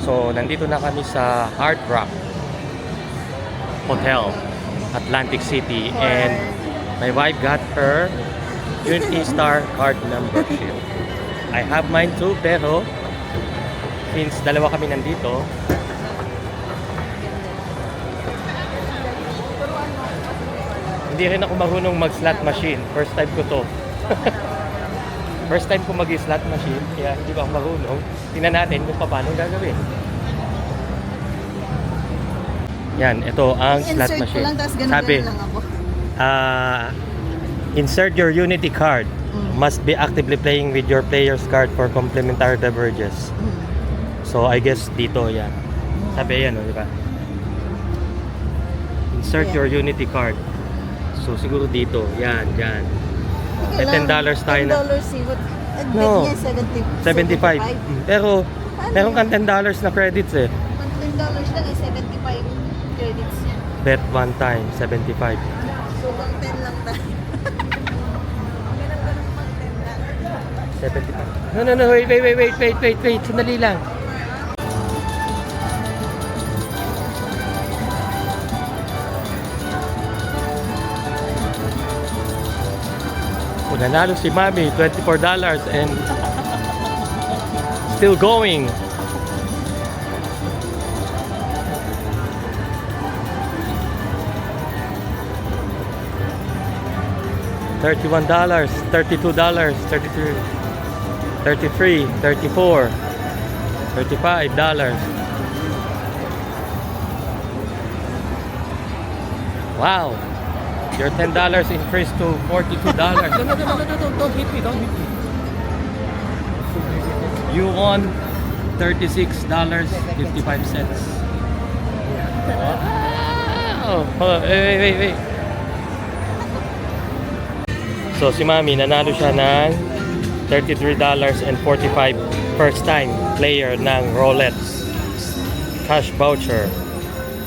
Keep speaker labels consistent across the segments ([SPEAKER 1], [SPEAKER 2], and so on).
[SPEAKER 1] So, nandito na kami sa Hard Rock Hotel, Atlantic City. And my wife got her Unity Star card membership. I have mine too, pero since dalawa kami nandito, hindi rin ako marunong mag-slot machine. First time ko to. First time ko mag-slot machine, kaya hindi ba ako marunong. Tingnan natin kung paano gagawin. Yan, ito ang slot machine. Sabi, insert your Unity card. Must be actively playing with your player's card for complimentary beverages. So, I guess dito, yan. Sabi yan, di ba? Insert your Unity card. So, siguro dito. Yan, yan. May $10 tayo na. No, 75. Pero, meron kang $10 na credits eh.
[SPEAKER 2] $10 lang eh, 75 credits yan.
[SPEAKER 1] Bet one time, 75.
[SPEAKER 2] So, bang 10 lang tayo.
[SPEAKER 1] 75. No, wait. Sandali lang. Nanalo si Mami, $24 and still going. $31, $32, $33, $34, $35. Wow. Your $10 increased to $42. No, don't hit me, don't hit me. You won $36.55. Wow! Oh, wait. So si Mami, nanalo siya ng $33.45 first time player ng Roulette cash voucher.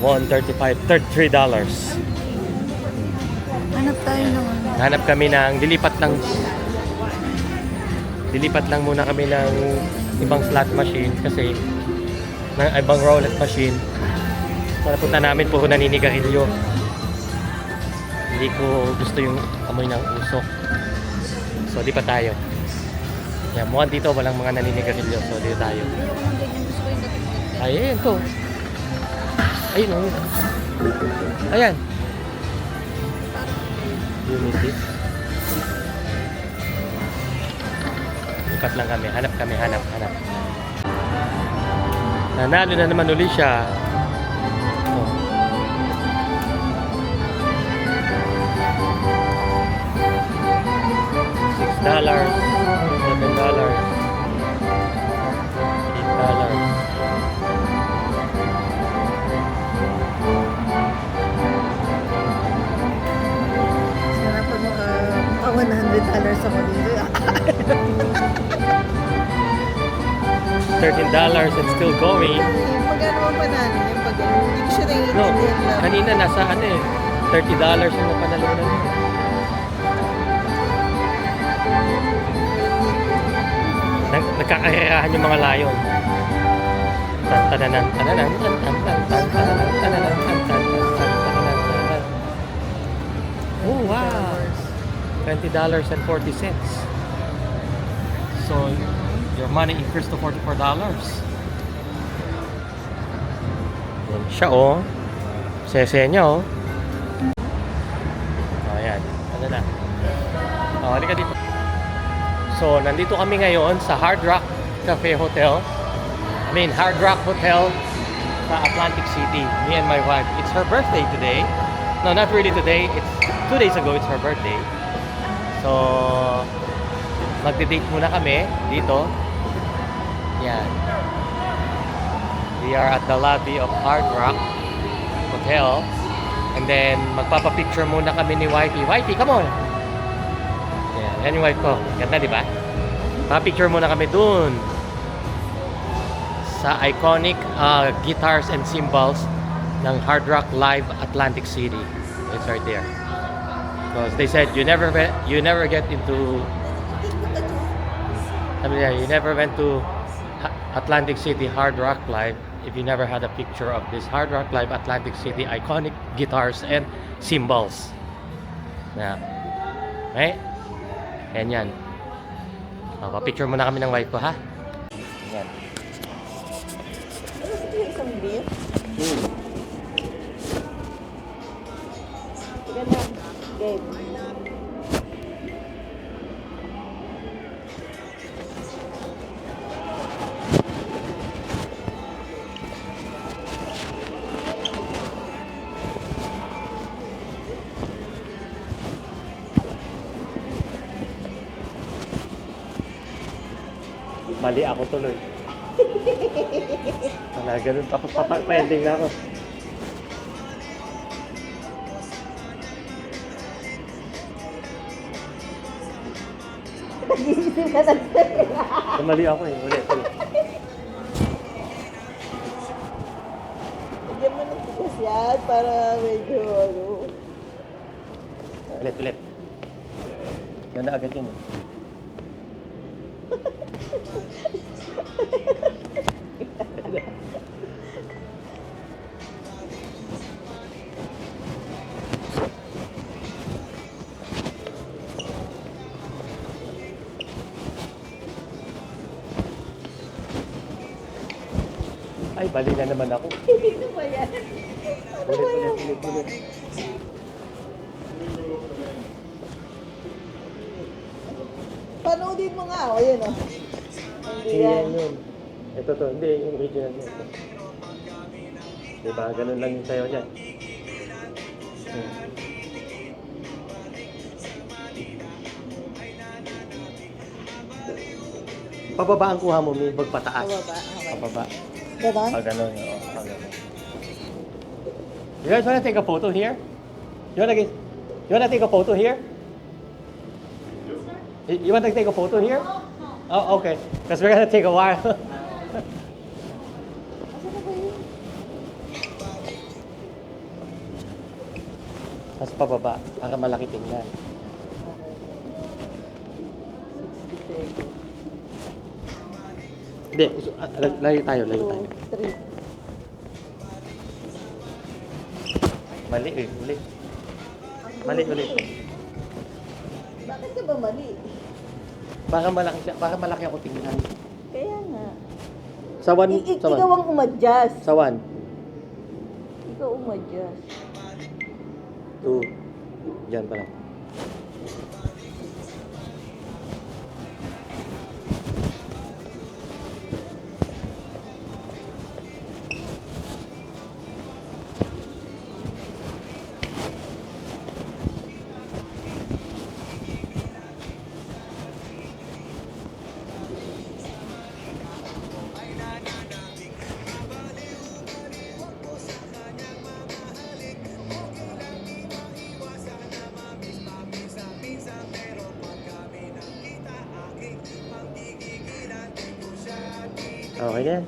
[SPEAKER 1] Won $33.
[SPEAKER 2] Hanap tayo naman.
[SPEAKER 1] Hanap kami ng dilipat lang muna kami ng ibang slot machine kasi ng ibang roulette machine. So napunta namin puro naninigarilyo. Hindi ko gusto yung amoy ng usok. So di pa tayo. Yan, mukhang dito walang mga naninigarilyo. So dito tayo. Ayan to. Ayun oh. Ayan. Unity. Lipat lang kami. Hanap. Nanalo na naman uli siya. Oh. $6, $7, $8.
[SPEAKER 2] $100 ako dito.
[SPEAKER 1] $13 and still going.
[SPEAKER 2] Magkano mo panalo yung pag-ano? Hindi ko siya
[SPEAKER 1] No,
[SPEAKER 2] naiintindihan lang.
[SPEAKER 1] kanina nasa ano eh, $30 yung napanalunan mo. Nagkakarerahan yung mga layon. Tantananan. Oh wow! $20.40. So your money increased to $44. Yan siya oh. Sese niya oh. Ayan. Ano na? Oh, halika dito. So, nandito kami ngayon sa Hard Rock Cafe Hotel. Hard Rock Hotel sa Atlantic City. Me and my wife. It's her birthday today. No, not really today. It's 2 days ago. It's her birthday. So, magde-date muna kami dito. Yan. We are at the lobby of Hard Rock Hotel. And then, magpapapicture muna kami ni Wifey. Wifey, come on! Yan yung wife ko. Ganda, di ba? Pa-picture muna kami dun sa iconic guitars and cymbals ng Hard Rock Live Atlantic City. It's right there. Because they said you never get into you never went to Atlantic City Hard Rock Live if you never had a picture of this Hard Rock Live Atlantic City iconic guitars and cymbals. Na. Okay? Ayan yan. Papicture muna kami ng wife ko, ha? Ayan.
[SPEAKER 2] Ano sige isang beer? Sige na. Game.
[SPEAKER 1] Mali ako tuloy. Wala, ganun. Tapos pending na ako.
[SPEAKER 2] Nag-iisip ka na.
[SPEAKER 1] Mali ako eh. Ulit.
[SPEAKER 2] Bigyan mo ng tigas yan para medyo ano.
[SPEAKER 1] Ulit. Ganda agad yun eh. Ay, bali na naman ako.
[SPEAKER 2] Ano ba yan?
[SPEAKER 1] Ulit.
[SPEAKER 2] Panoodin mo nga. O, yun o. Hindi yan.
[SPEAKER 1] Yun. Ito to. Hindi, yung original niya. Diba? Ganun lang yung sayo niya. Pababa ang kuha mo, may pagpataas.
[SPEAKER 2] Pababa, okay.
[SPEAKER 1] Pababa.
[SPEAKER 2] Ganon?
[SPEAKER 1] Ganun. Oo. Ganun. You guys wanna take a photo here? You wanna take a photo here? You want to take a photo here? Oh, okay. Because we're gonna take a while.
[SPEAKER 2] Asan na ba yun?
[SPEAKER 1] Mas pababa, para malaki tingnan.
[SPEAKER 2] 60
[SPEAKER 1] Hindi, layo tayo.
[SPEAKER 2] 2, 3.
[SPEAKER 1] Mali eh, ulit. Mali ulit.
[SPEAKER 2] Bakit ka ba mali?
[SPEAKER 1] Para malaki ako tingnan.
[SPEAKER 2] Kaya nga.
[SPEAKER 1] Sa one.
[SPEAKER 2] Ikaw ang umadjust.
[SPEAKER 1] Sa one.
[SPEAKER 2] Ikaw umadjust.
[SPEAKER 1] 2. Diyan pala. Okay na yan.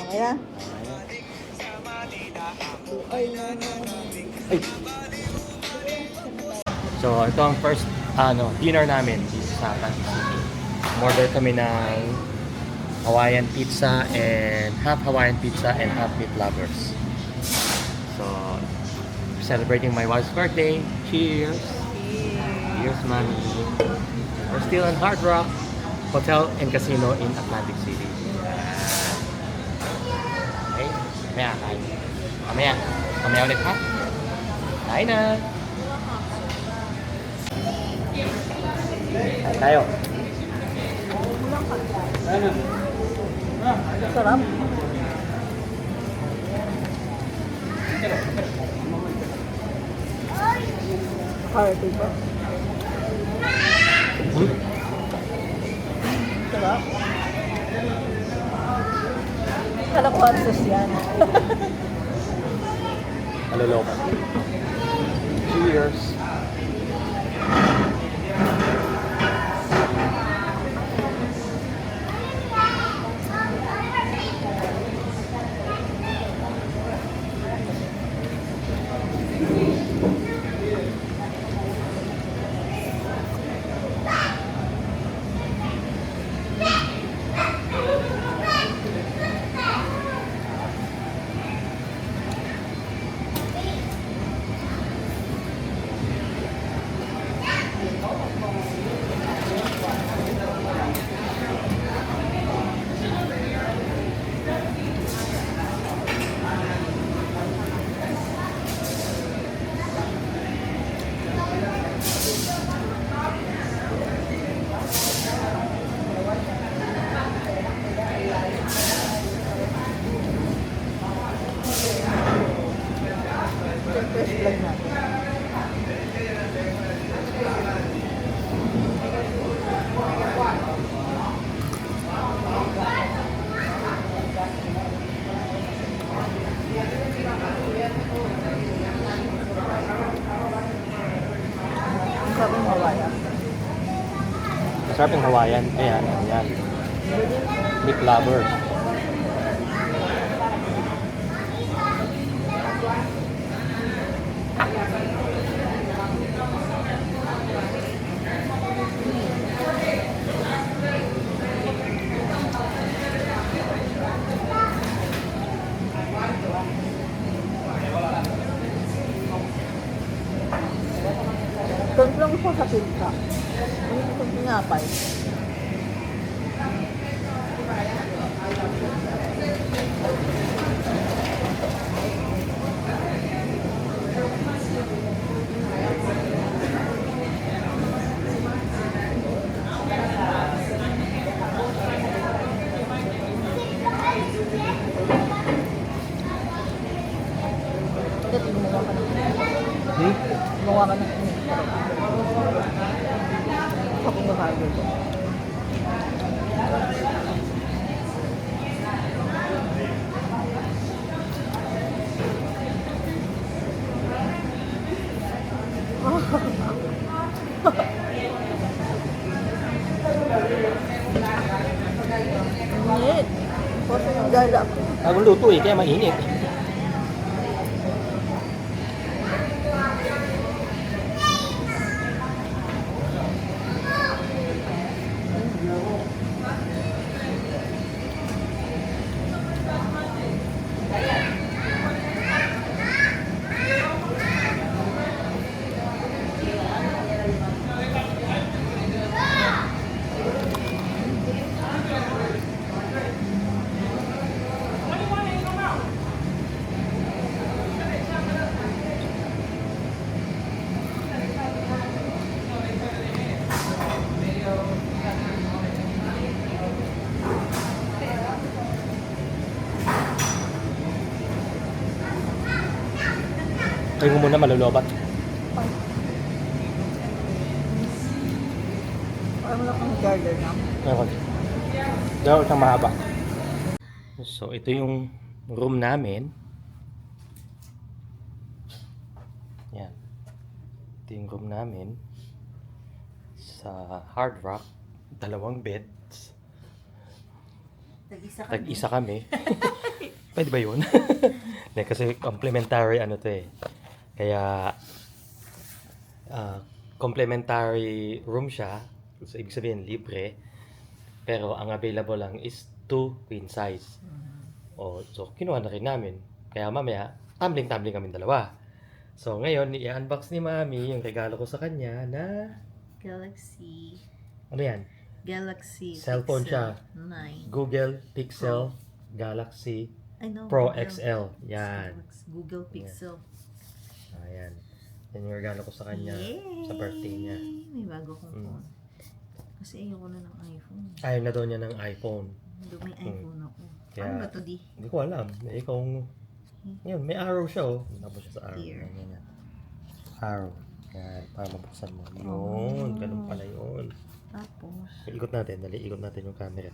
[SPEAKER 2] Okay na? Ay,
[SPEAKER 1] Ay. So, ito ang first dinner namin dito sa Atlantic City. Order kami ng Hawaiian pizza and half meat lovers. So, celebrating my wife's birthday. Cheers! Cheers, mommy. We're still in Hard Rock Hotel and Casino in Atlantic City. Okay, mamaya kain. Mamaya ulit ha? Kain na! Kain tayo.
[SPEAKER 2] sarap. Party ba? Sarap. Kala ko ansos yan.
[SPEAKER 1] Maluloko. Cheers!
[SPEAKER 2] Masarap yung Hawaiian.
[SPEAKER 1] Masarap yung Hawaiian. Ayan, ayan. Meat lovers.
[SPEAKER 2] Doon lang po sa pinta. Ano itong pinapay? Ito, gumawa ka ng gumawa ka ng Ako nga bago ito. Init. Kasi yung gala ko.
[SPEAKER 1] Bagong luto eh, kaya mainit. Kaya mo muna malulubat.
[SPEAKER 2] Parang wala kang garden na.
[SPEAKER 1] Meron. Daw isang mahaba. So, ito yung room namin. Yan. Ito yung room namin. Sa Hard Rock. 2 beds.
[SPEAKER 2] Tag-isa
[SPEAKER 1] Tag-isa kami. Pwede ba yun? Hindi, kasi complimentary ano to eh. Kaya, complimentary room siya. So, ibig sabihin, libre. Pero, ang available lang is 2 queen size. So, kinuha na rin namin. Kaya mamaya, tumbling-tumbling kami dalawa. So, ngayon, i-unbox ni Mami yung regalo ko sa kanya na...
[SPEAKER 2] Galaxy.
[SPEAKER 1] Ano yan?
[SPEAKER 2] Galaxy
[SPEAKER 1] Cellphone siya.
[SPEAKER 2] 9.
[SPEAKER 1] Google Pixel Galaxy
[SPEAKER 2] I know.
[SPEAKER 1] Pro
[SPEAKER 2] Google.
[SPEAKER 1] XL. Yan.
[SPEAKER 2] Google Pixel.
[SPEAKER 1] Ayan. Yan yung regalo ko sa kanya sa birthday niya.
[SPEAKER 2] May bago kong phone. Kasi ayoko na ng iPhone.
[SPEAKER 1] Ayaw na daw niya ng iPhone.
[SPEAKER 2] May iPhone ako.
[SPEAKER 1] Kaya,
[SPEAKER 2] Ano ba to di?
[SPEAKER 1] Hindi ko alam. Ikaw, yun, may arrow siya oh. Tapos siya sa arrow.
[SPEAKER 2] Here.
[SPEAKER 1] Yan. Arrow. Yan, para mabuksan mo. Yun, ganun pala yun.
[SPEAKER 2] Tapos,
[SPEAKER 1] Ikot natin, dali. Ikot natin yung camera.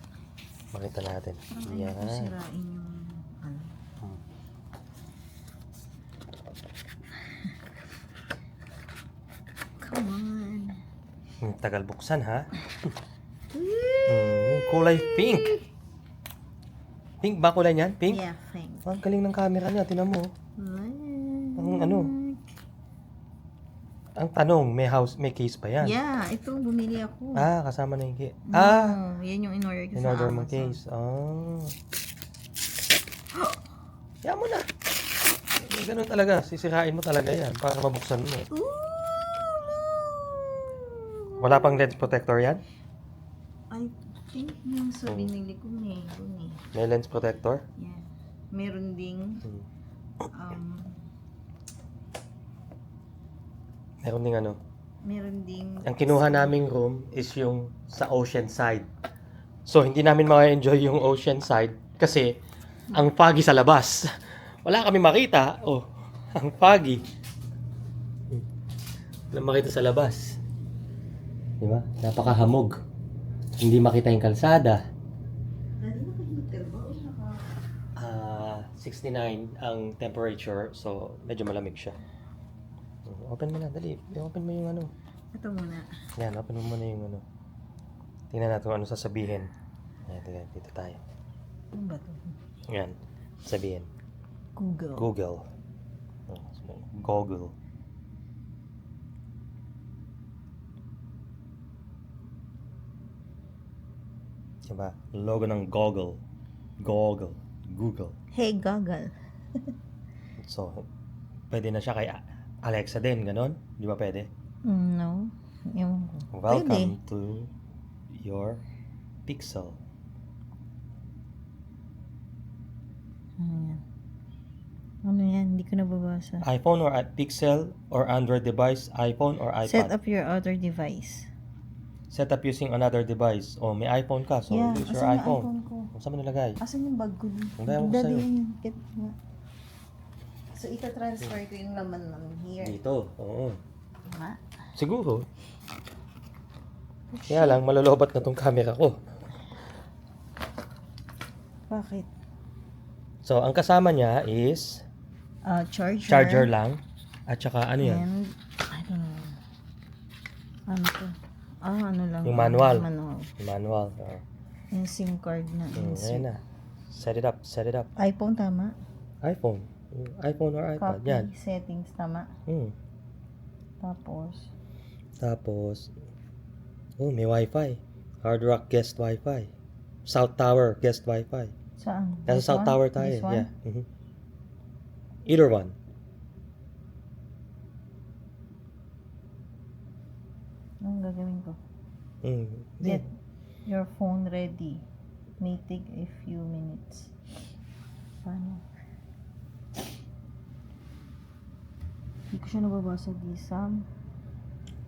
[SPEAKER 1] Makita natin.
[SPEAKER 2] parang
[SPEAKER 1] Yan.
[SPEAKER 2] ayoko sirain yung ano. Come on.
[SPEAKER 1] Tagal buksan ha. Kulay pink. Pink ba kulay niyan? Pink?
[SPEAKER 2] Yeah, thanks.
[SPEAKER 1] Ang galing ng camera niya. Tinan mo. Ang ano? Ang tanong, may case pa yan?
[SPEAKER 2] Yeah, ito bumili ako.
[SPEAKER 1] Kasama na yung case.
[SPEAKER 2] No, yan yung in-order ko sa
[SPEAKER 1] In-order
[SPEAKER 2] Amazon.
[SPEAKER 1] mong case. Yan mo na. Ganun talaga. Sisirain mo talaga yan para mabuksan mo.
[SPEAKER 2] Ooh,
[SPEAKER 1] Wala pang lens protector yan?
[SPEAKER 2] I think yung sa binili ko meron eh.
[SPEAKER 1] May lens protector?
[SPEAKER 2] Yeah. Meron ding
[SPEAKER 1] Meron ding ano?
[SPEAKER 2] meron ding
[SPEAKER 1] Ang kinuha naming room is yung sa ocean side. So, hindi namin ma-enjoy yung ocean side kasi ang foggy sa labas. Wala kami makita. Oh, ang foggy. Wala makita sa labas. Di ba? Napakahamog. Hindi makita yung kalsada. 69 ang temperature. So, medyo malamig siya. Open mo na, dali. Open mo yung ano.
[SPEAKER 2] Ito muna.
[SPEAKER 1] Yan, open mo muna yung ano. Tingnan natin kung ano sasabihin. Ayan, tingnan, dito tayo.
[SPEAKER 2] Ano ba ito?
[SPEAKER 1] Yan, sabihin.
[SPEAKER 2] Google.
[SPEAKER 1] Google. Oh, Google. Diba? Logo ng Google. Google. Google.
[SPEAKER 2] Hey, Google.
[SPEAKER 1] So, pwede na siya kay Alexa din, ganon? Di ba pwede?
[SPEAKER 2] No. Yung
[SPEAKER 1] Welcome to your Pixel.
[SPEAKER 2] Ayan. Ano yan? Hindi ko nababasa.
[SPEAKER 1] iPhone or Pixel or Android device, iPhone or iPad.
[SPEAKER 2] Set up your other device.
[SPEAKER 1] Set up using another device. Oh, may iPhone ka, so
[SPEAKER 2] Yeah,
[SPEAKER 1] use your
[SPEAKER 2] asan yung
[SPEAKER 1] iPhone.
[SPEAKER 2] iPhone ko?
[SPEAKER 1] Saan mo nilagay?
[SPEAKER 2] Asan yung bag ko dun?
[SPEAKER 1] Ang daya ko sa'yo.
[SPEAKER 2] Yun. Get nga. So, ita-transfer ko yung laman namin here.
[SPEAKER 1] Dito, oo.
[SPEAKER 2] Ma?
[SPEAKER 1] Siguro. Kaya lang, malolobat na tong camera ko.
[SPEAKER 2] Bakit?
[SPEAKER 1] So, ang kasama niya is
[SPEAKER 2] Charger.
[SPEAKER 1] lang. At saka ano yan?
[SPEAKER 2] And, I don't know. Ano to? Ano lang.
[SPEAKER 1] Yung manual.
[SPEAKER 2] Manual.
[SPEAKER 1] Yung manual. Oh.
[SPEAKER 2] Yung SIM card na.
[SPEAKER 1] Ayan na. Set it up, set it up.
[SPEAKER 2] iPhone, tama?
[SPEAKER 1] iPhone. iPhone or iPad.
[SPEAKER 2] Copy.
[SPEAKER 1] Yan.
[SPEAKER 2] Settings, tama? Tapos,
[SPEAKER 1] Tapos, may Wi-Fi. Hard Rock Guest Wi-Fi. South Tower Guest Wi-Fi.
[SPEAKER 2] saan?
[SPEAKER 1] Nasa
[SPEAKER 2] This
[SPEAKER 1] South
[SPEAKER 2] one?
[SPEAKER 1] Tower tayo.
[SPEAKER 2] This one?
[SPEAKER 1] Yeah. Either one.
[SPEAKER 2] Anong gagawin ko?
[SPEAKER 1] Hindi.
[SPEAKER 2] Get your phone ready. May take a few minutes. Paano? Hindi ko siya nababasa.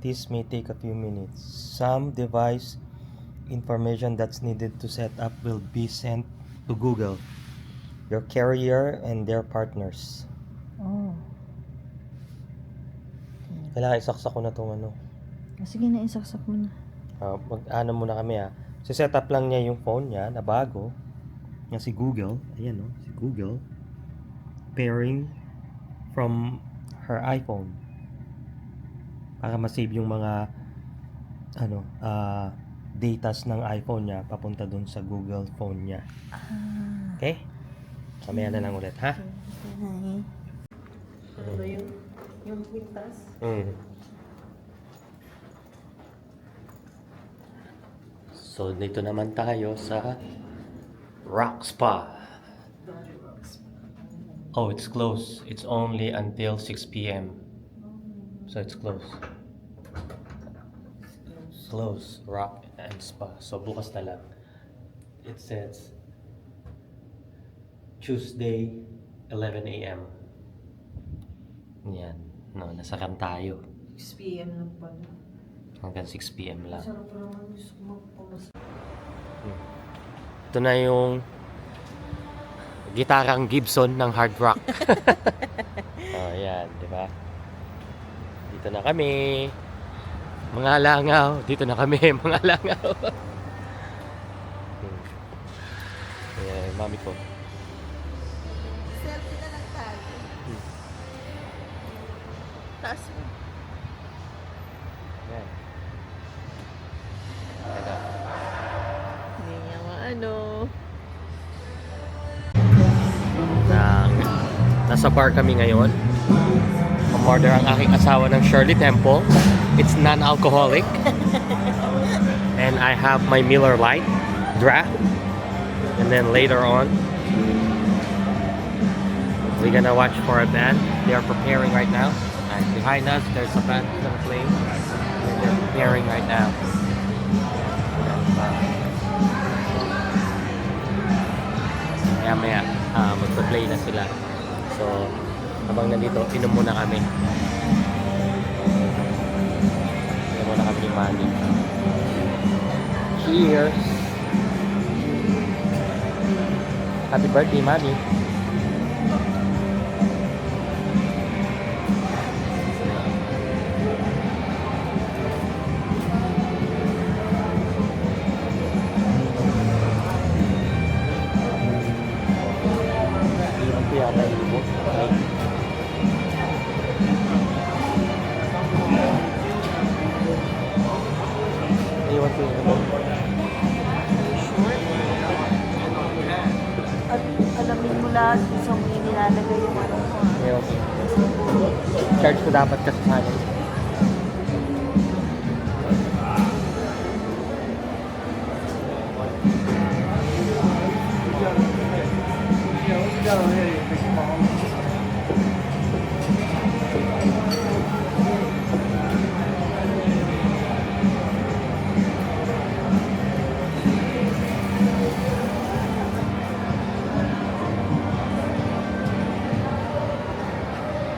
[SPEAKER 1] This may take a few minutes. Some device information that's needed to set up will be sent to Google, your carrier, and their partners.
[SPEAKER 2] Oh.
[SPEAKER 1] Kailangan isaksak ko na itong ano.
[SPEAKER 2] Sige na, isaksak mo na.
[SPEAKER 1] Mag-ano muna kami set up lang niya yung phone niya na bago. Yung si Google. Ayan si Google. Pairing from her iPhone. Para ma-save yung mga datas ng iPhone niya papunta dun sa Google phone niya. Okay? Kamaya na lang ulit, ha?
[SPEAKER 2] Ano ba yung kwintas?
[SPEAKER 1] So, dito naman tayo sa Rock Spa. Oh, it's closed. It's only until 6 p.m. So, it's closed. Close, Rock and Spa. So, bukas na lang. It says Tuesday, 11 a.m. Yan. No, nasakan tayo.
[SPEAKER 2] 6 p.m. lang pala.
[SPEAKER 1] Hanggang 6 p.m. lang.
[SPEAKER 2] Sarap naman gusto ko magpamas.
[SPEAKER 1] Ito na yung gitarang Gibson ng hard rock. Oh, yan, di ba? Dito na kami. Mga langaw. Dito na kami, mga langaw. Ayan, yung mami ko.
[SPEAKER 2] Selfie na lang tayo. Taas mo.
[SPEAKER 1] Ayan. Ayan.
[SPEAKER 2] Hindi niya maano.
[SPEAKER 1] Nasa bar kami ngayon. Umorder ang aking asawa ng Shirley Temple. It's non-alcoholic. And I have my Miller Lite draft. And then later on, we're gonna watch for a band. They are preparing right now. And behind us, there's a band gonna play. And they're preparing right now. Maya magpa-play na sila. So, habang nandito, inom muna kami. Inom muna kami ni Manny. Cheers! Happy birthday, Manny! Yata yung libot. Okay. I-charge ko dapat kasi sana.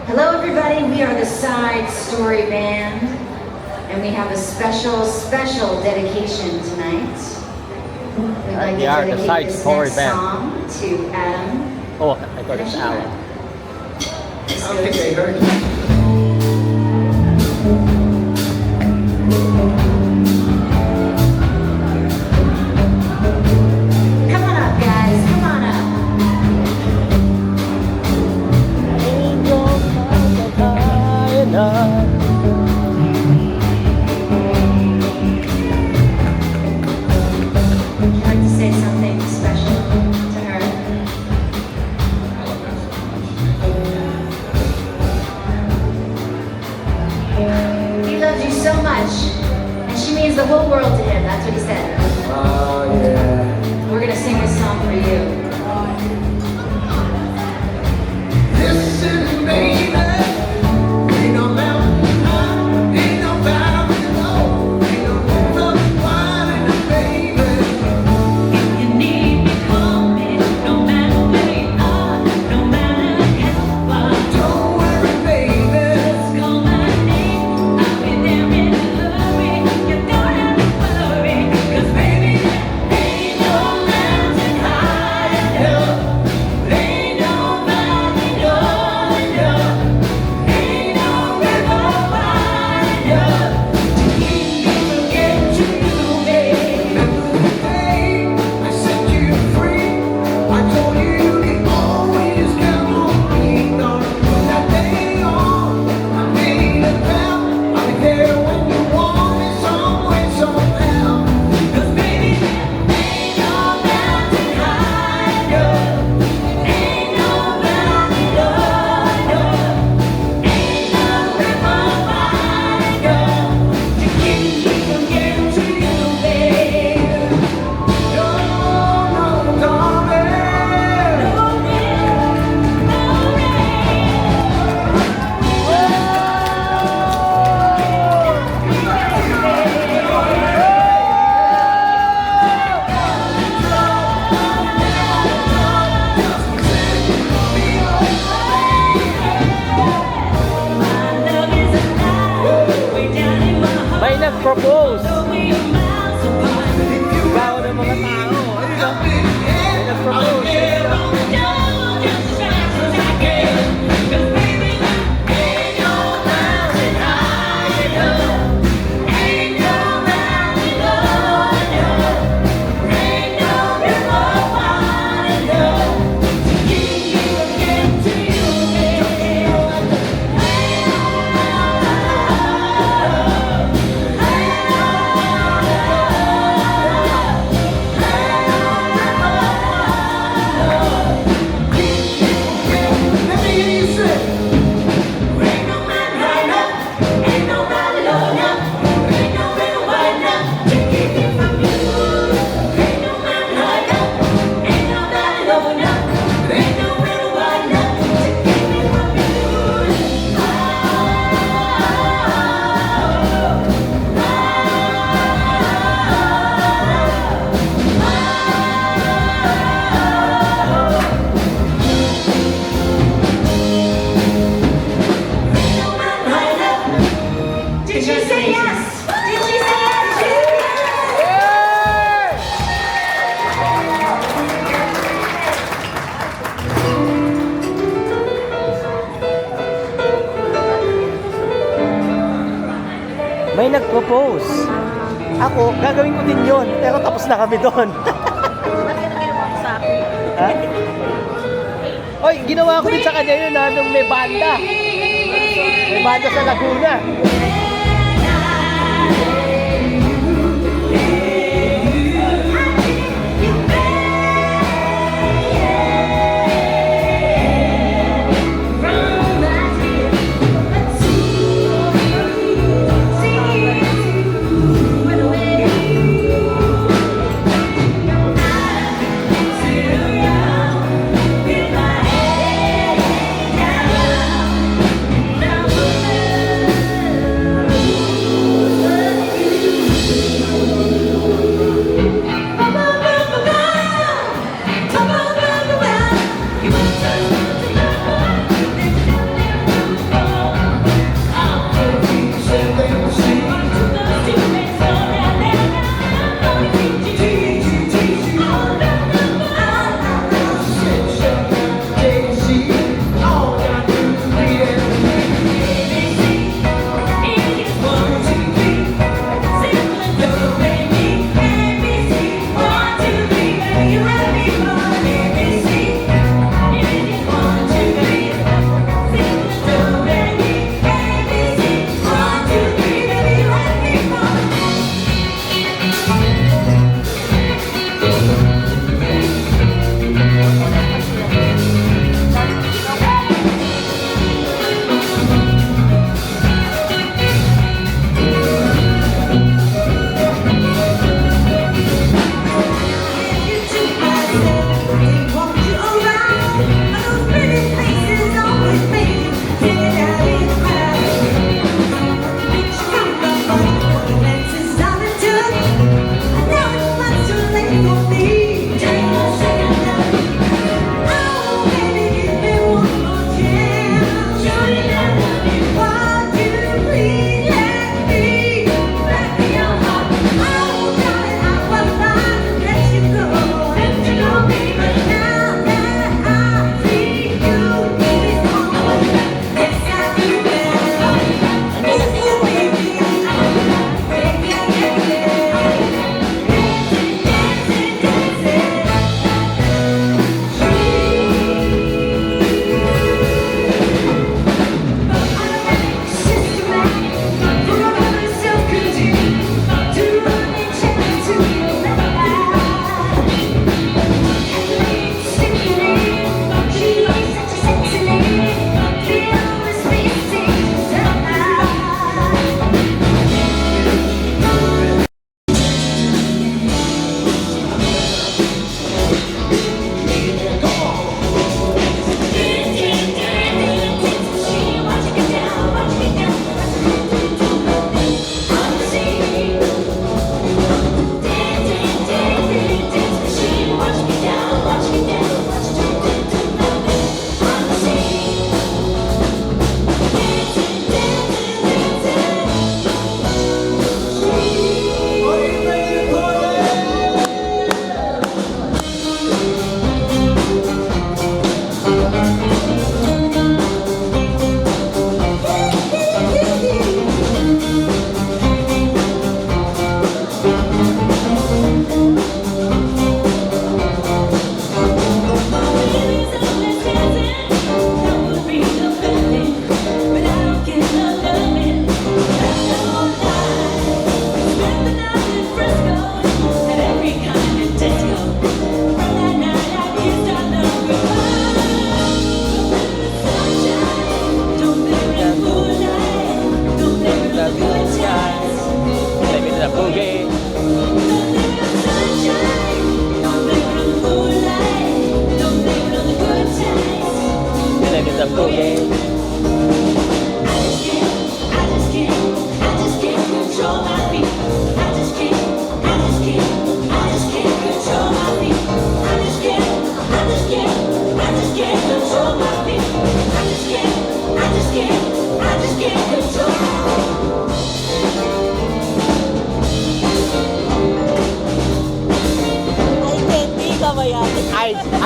[SPEAKER 3] Hello everybody, we are the Side Story Band, and we have a special dedication tonight. We'd like
[SPEAKER 1] We
[SPEAKER 3] to
[SPEAKER 1] are the
[SPEAKER 3] dedicate
[SPEAKER 1] Side
[SPEAKER 3] this
[SPEAKER 1] Story
[SPEAKER 3] next
[SPEAKER 1] Band.
[SPEAKER 3] song to Adam.
[SPEAKER 1] Oh, I thought it's Alan.
[SPEAKER 3] This goes- Come on up, guys, come on up. Would you like to say something special to her? He loves you so much, and she means the whole world to him. That's what he said.
[SPEAKER 4] Oh, yeah.
[SPEAKER 3] We're gonna sing this song for you.
[SPEAKER 4] Listen, baby, ain't no mountain high, ain't no valley low, ain't no river wide enough, baby.
[SPEAKER 5] If you need me, call me. No matter where you are, no matter how far.
[SPEAKER 4] Don't worry, baby.
[SPEAKER 5] Just call my name. I'll be there in a hurry. You don't have to worry, 'cause baby, there ain't no mountain high enough. There ain't no valley low enough. Ain't no river wide enough to keep me from getting to you, baby.
[SPEAKER 4] Hey, I set you free. I told you you can always count on me. Gonna put that day on. I made a vow. I'll be there when you want me, some way, somehow.
[SPEAKER 5] 'Cause baby, ain't no mountain high enough. Ain't no valley low enough. Ain't no river wide enough to keep me from getting to you, baby.
[SPEAKER 4] No, no, darling.
[SPEAKER 5] No rain, no rain. My love is alive, way down in my heart.
[SPEAKER 1] May nag-propose!
[SPEAKER 5] Though we are miles apart.
[SPEAKER 1] Ikaw ng mga tao. Ayun, may nag-propose.
[SPEAKER 4] Let me hear you say.
[SPEAKER 3] Did you say yes? Did you say yes?
[SPEAKER 1] May nag-propose. Ako, gagawin ko din yun. Pero tapos na kami doon.
[SPEAKER 2] Ba't ka ginawa mo sa akin?
[SPEAKER 1] Ha? Oy, ginawa ko din sa kanya yun ha, nung may banda. May banda sa Laguna.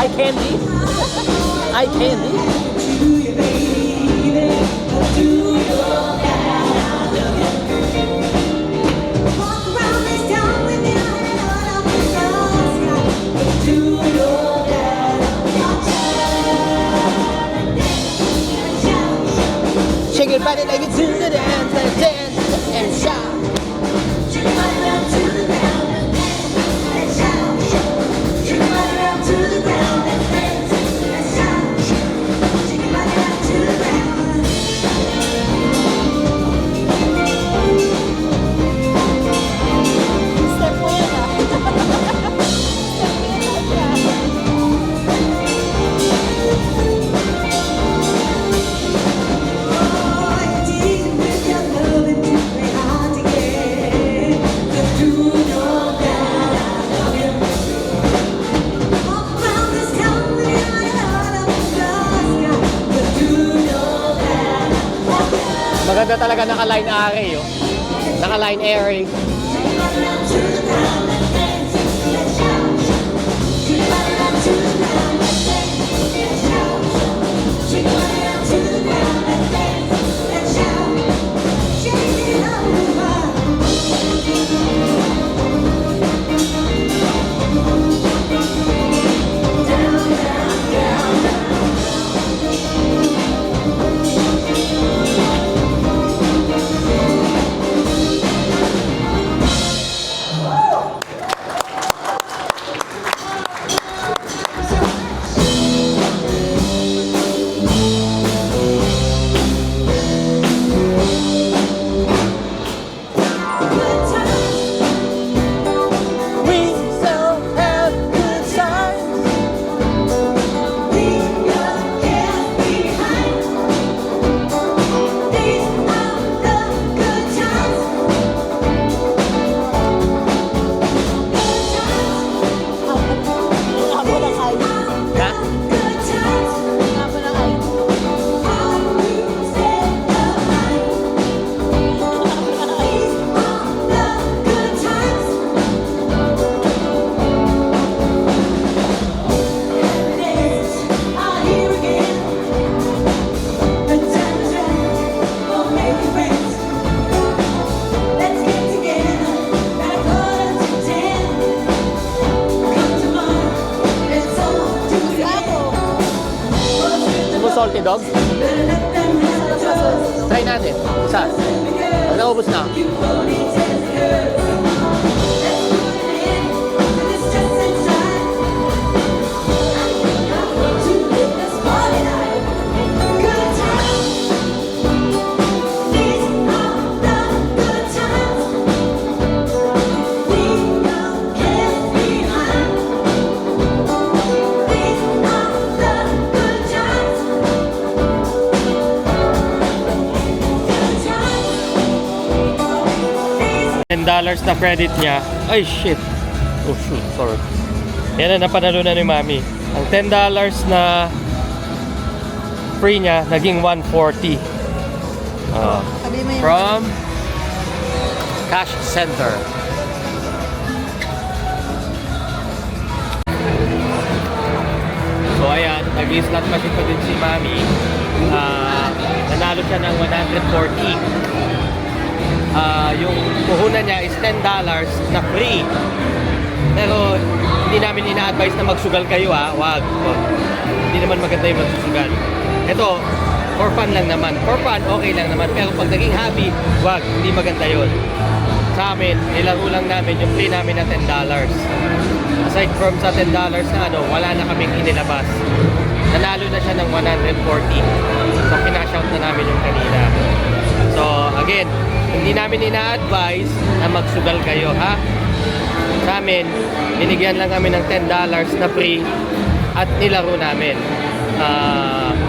[SPEAKER 1] I candy? I candy?
[SPEAKER 6] Shake your body like it's to the dance and dance and shout.
[SPEAKER 1] Maganda talaga naka-line array, oh. Naka-line array. Salty dog? Try natin. Isa. Pag naubos na. $10 na credit niya. Ay, shit. Oh, shoot. Sorry. Yan na, napanalo na ni Mami. Ang $10 na free niya, naging 140.
[SPEAKER 2] Sabi mo yung
[SPEAKER 1] From Cash Center. So, ayan. Nag-slot machine pa din si Mami. Nanalo siya ng 140. Yung puhunan niya is $10 na free. Pero hindi namin ina-advise na magsugal kayo, ha. Wag. Hindi naman maganda yung magsusugal. Ito, for fun lang naman. For fun, okay lang naman. Pero pag naging hobby, wag. Hindi maganda yun. Sa amin, nilaro lang namin yung free namin na $10. Aside from sa $10 na wala na kaming inilabas. Nanalo na siya ng 140. So, pinashout na namin yung kanina. So, again, hindi namin ina-advise na magsugal kayo, ha? Sa amin, binigyan lang kami ng $10 na free at nilaro namin.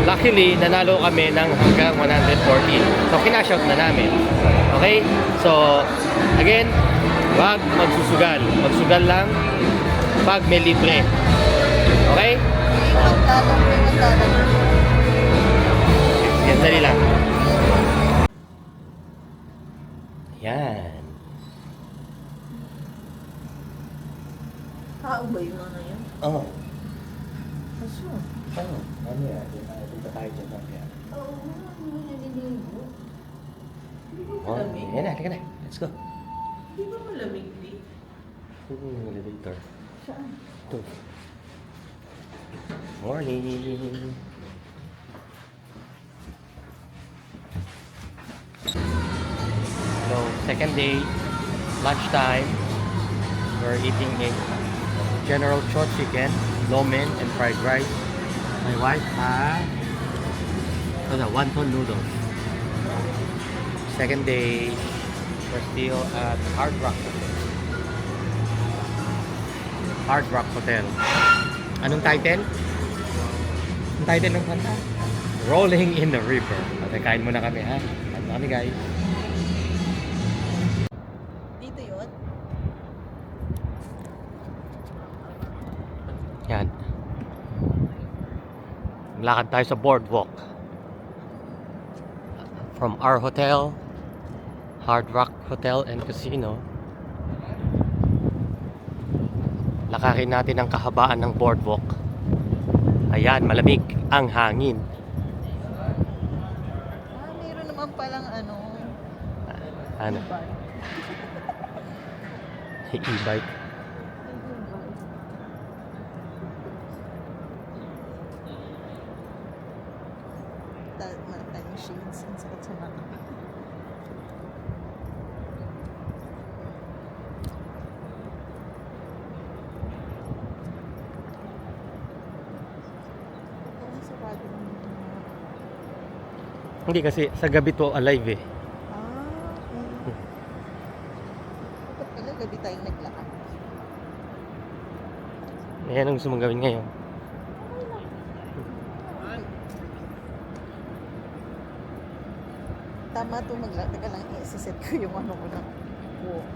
[SPEAKER 1] luckily, nanalo kami ng hanggang 140. So, kinash out na namin. Okay? So, again, wag magsusugal. Magsugal lang pag may libre. Okay? Yan, dali lang. Yan.
[SPEAKER 2] Tao ba yung ano yun?
[SPEAKER 1] Oh.
[SPEAKER 2] Kaso.
[SPEAKER 1] Ano yan? Dito tayo dyan.
[SPEAKER 2] Oo, naliligo. Di ba
[SPEAKER 1] Oh,
[SPEAKER 2] malamig?
[SPEAKER 1] yan na, halika na. Let's go.
[SPEAKER 2] Di ba malamig, di?
[SPEAKER 1] Elevator.
[SPEAKER 2] Saan?
[SPEAKER 1] Ito. Morning. So, second day, lunchtime. We're eating a General Cho chicken, lomen, and fried rice. My wife has wonton noodles. Second day, we're still at Hard Rock Hotel. Hard Rock Hotel. Anong title? Ang title ng kanta? Rolling in the River. Okay, kain muna kami ha. Kain muna kami guys.
[SPEAKER 2] Dito yun?
[SPEAKER 1] Yan. Lakad tayo sa boardwalk. From our hotel, Hard Rock Hotel and Casino. Lakarin natin ang kahabaan ng boardwalk. Ayan, malamig ang hangin.
[SPEAKER 2] Meron naman palang ano.
[SPEAKER 1] Ano? E-bike.
[SPEAKER 2] Time shades. Ang sakit sa mata. Ang sarado ng
[SPEAKER 1] Hindi kasi sa gabi to alive eh.
[SPEAKER 2] okay. Dapat pala gabi tayong naglakad.
[SPEAKER 1] Ayan ang gusto mong gawin ngayon.
[SPEAKER 2] Tama to maglakad. Teka lang, isa-set ko yung ano ko na. Walk.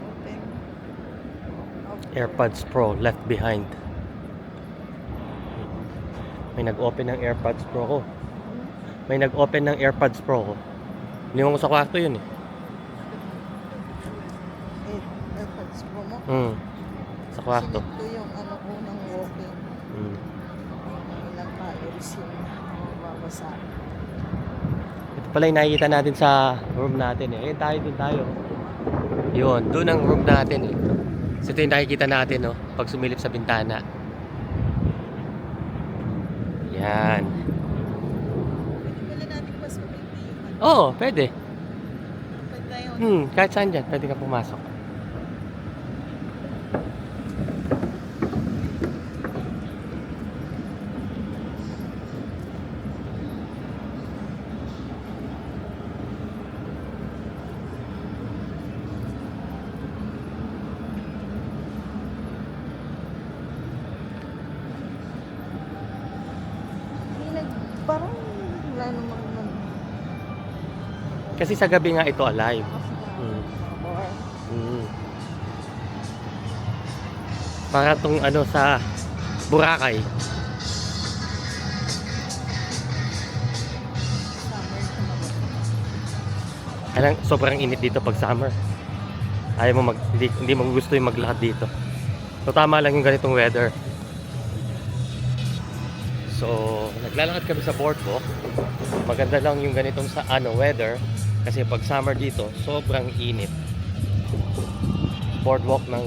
[SPEAKER 2] Open.
[SPEAKER 1] AirPods Pro left behind. May nag-open ng AirPods Pro ko. May nag-open ng AirPods Pro ko. Iniwan ko sa kwarto yun eh.
[SPEAKER 2] AirPods Pro mo.
[SPEAKER 1] Sa kwarto.
[SPEAKER 2] Sinip ko yung ano ko ng walking. Ilang calories yung mababasa.
[SPEAKER 1] Ito pala yung nakikita natin sa room natin eh. Ayun tayo, dun tayo. Yun, dun ang room natin eh. So ito yung nakikita natin no, pag sumilip sa bintana. Yan.
[SPEAKER 2] Pwede pala natin mas umiti yung ano.
[SPEAKER 1] Oo, pwede.
[SPEAKER 2] Pwede tayo.
[SPEAKER 1] Kahit saan dyan, pwede ka pumasok.
[SPEAKER 2] Parang wala namang
[SPEAKER 1] Kasi sa gabi nga ito alive.
[SPEAKER 2] or
[SPEAKER 1] Para tong ano sa Boracay.
[SPEAKER 2] summer tumagal.
[SPEAKER 1] Alang sobrang init dito pag summer. Ayaw mo hindi mo gusto yung maglakad dito. So tama lang yung ganitong weather. So naglalakad kami sa boardwalk. Maganda lang yung ganitong sa weather kasi pag summer dito sobrang init. Boardwalk ng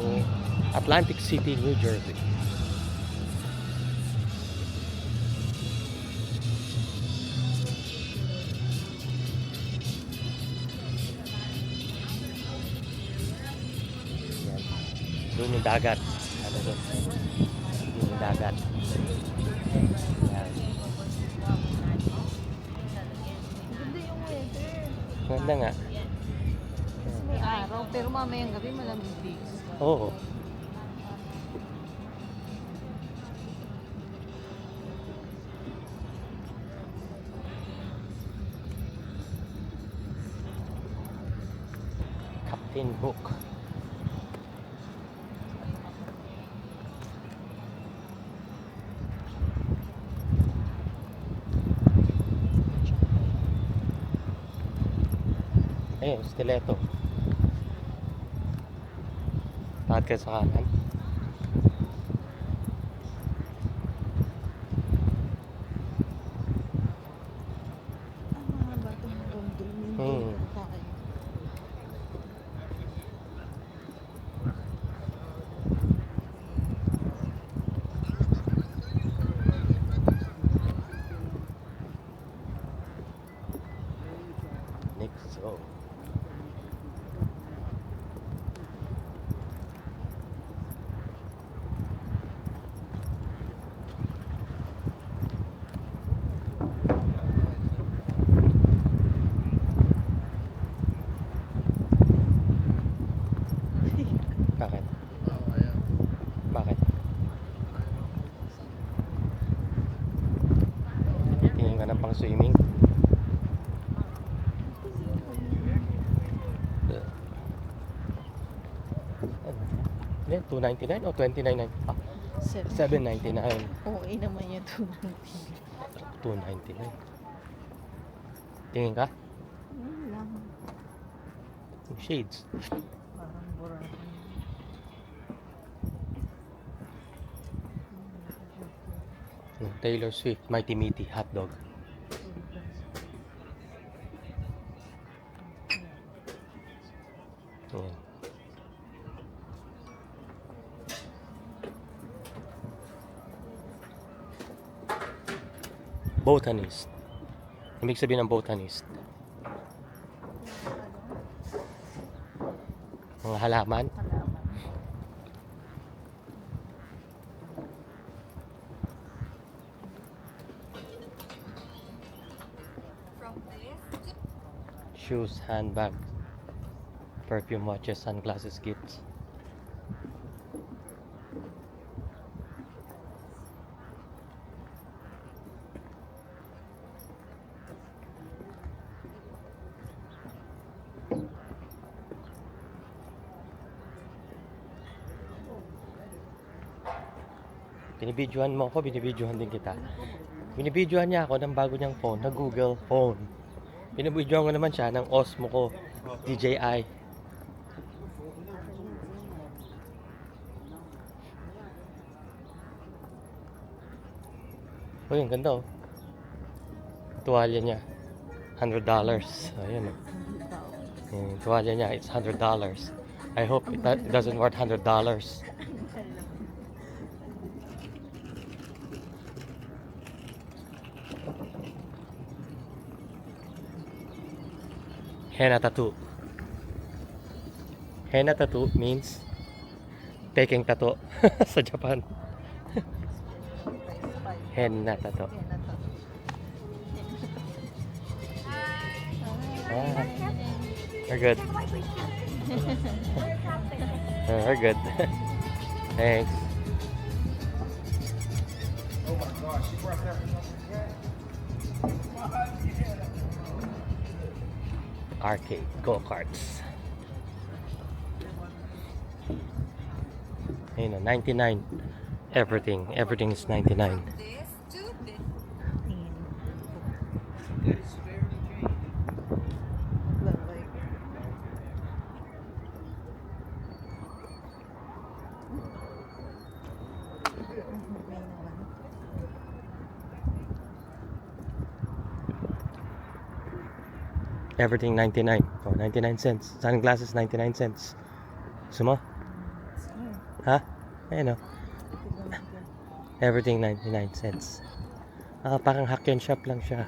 [SPEAKER 1] Atlantic City, New Jersey. Yan. Doon yung dagat. Ano doon? Doon yung dagat. Yan.
[SPEAKER 2] Ganda yung weather.
[SPEAKER 1] Ganda nga.
[SPEAKER 2] mamayang gabi malamig dito.
[SPEAKER 1] Oo. Captain Hook. Ayun, stiletto. Lahat kayo sa kanan.
[SPEAKER 2] Ang mga batong drum-drum
[SPEAKER 1] Hmm.
[SPEAKER 2] tayo.
[SPEAKER 1] Next, oh. Bakit? Bakit? Tingin ka ng pang swimming? Hindi, $2.99 o $29.99? Ah, $7.99.
[SPEAKER 2] Oo, naman yung
[SPEAKER 1] $2.99. Tingin ka?
[SPEAKER 2] lang.
[SPEAKER 1] Yung shades.
[SPEAKER 2] Parang burado.
[SPEAKER 1] Taylor Swift, Mighty Meaty, hotdog. Ayan. Botanist. Ibig sabihin ng botanist. Mga halaman.
[SPEAKER 2] Halaman.
[SPEAKER 1] Shoes, handbag, perfume, watches, sunglasses, gifts. Binibidyohan mo ako, binibidyohan din kita. Binibidyohan niya ako ng bago niyang phone, na Google phone. Binibidyohan ko naman siya ng Osmo ko, DJI. Uy, ang ganda oh. Tuwalya niya, $100. Ayun oh. Yung tuwalya niya, it's $100. I hope it doesn't worth $100. Henna tattoo. Henna tattoo means taking tattoo sa Japan. Henna tattoo. Ah, we're good. We're good. Thanks.
[SPEAKER 4] Oh my gosh, she brought that one up again.
[SPEAKER 1] Arcade go-karts. Ayun, 99. Everything is 99. Everything 99. Oh, 99 cents. Sunglasses 99 cents. Gusto mo? Ha? Ayun oh. Everything 99 cents. Ah, parang Hakken shop lang siya.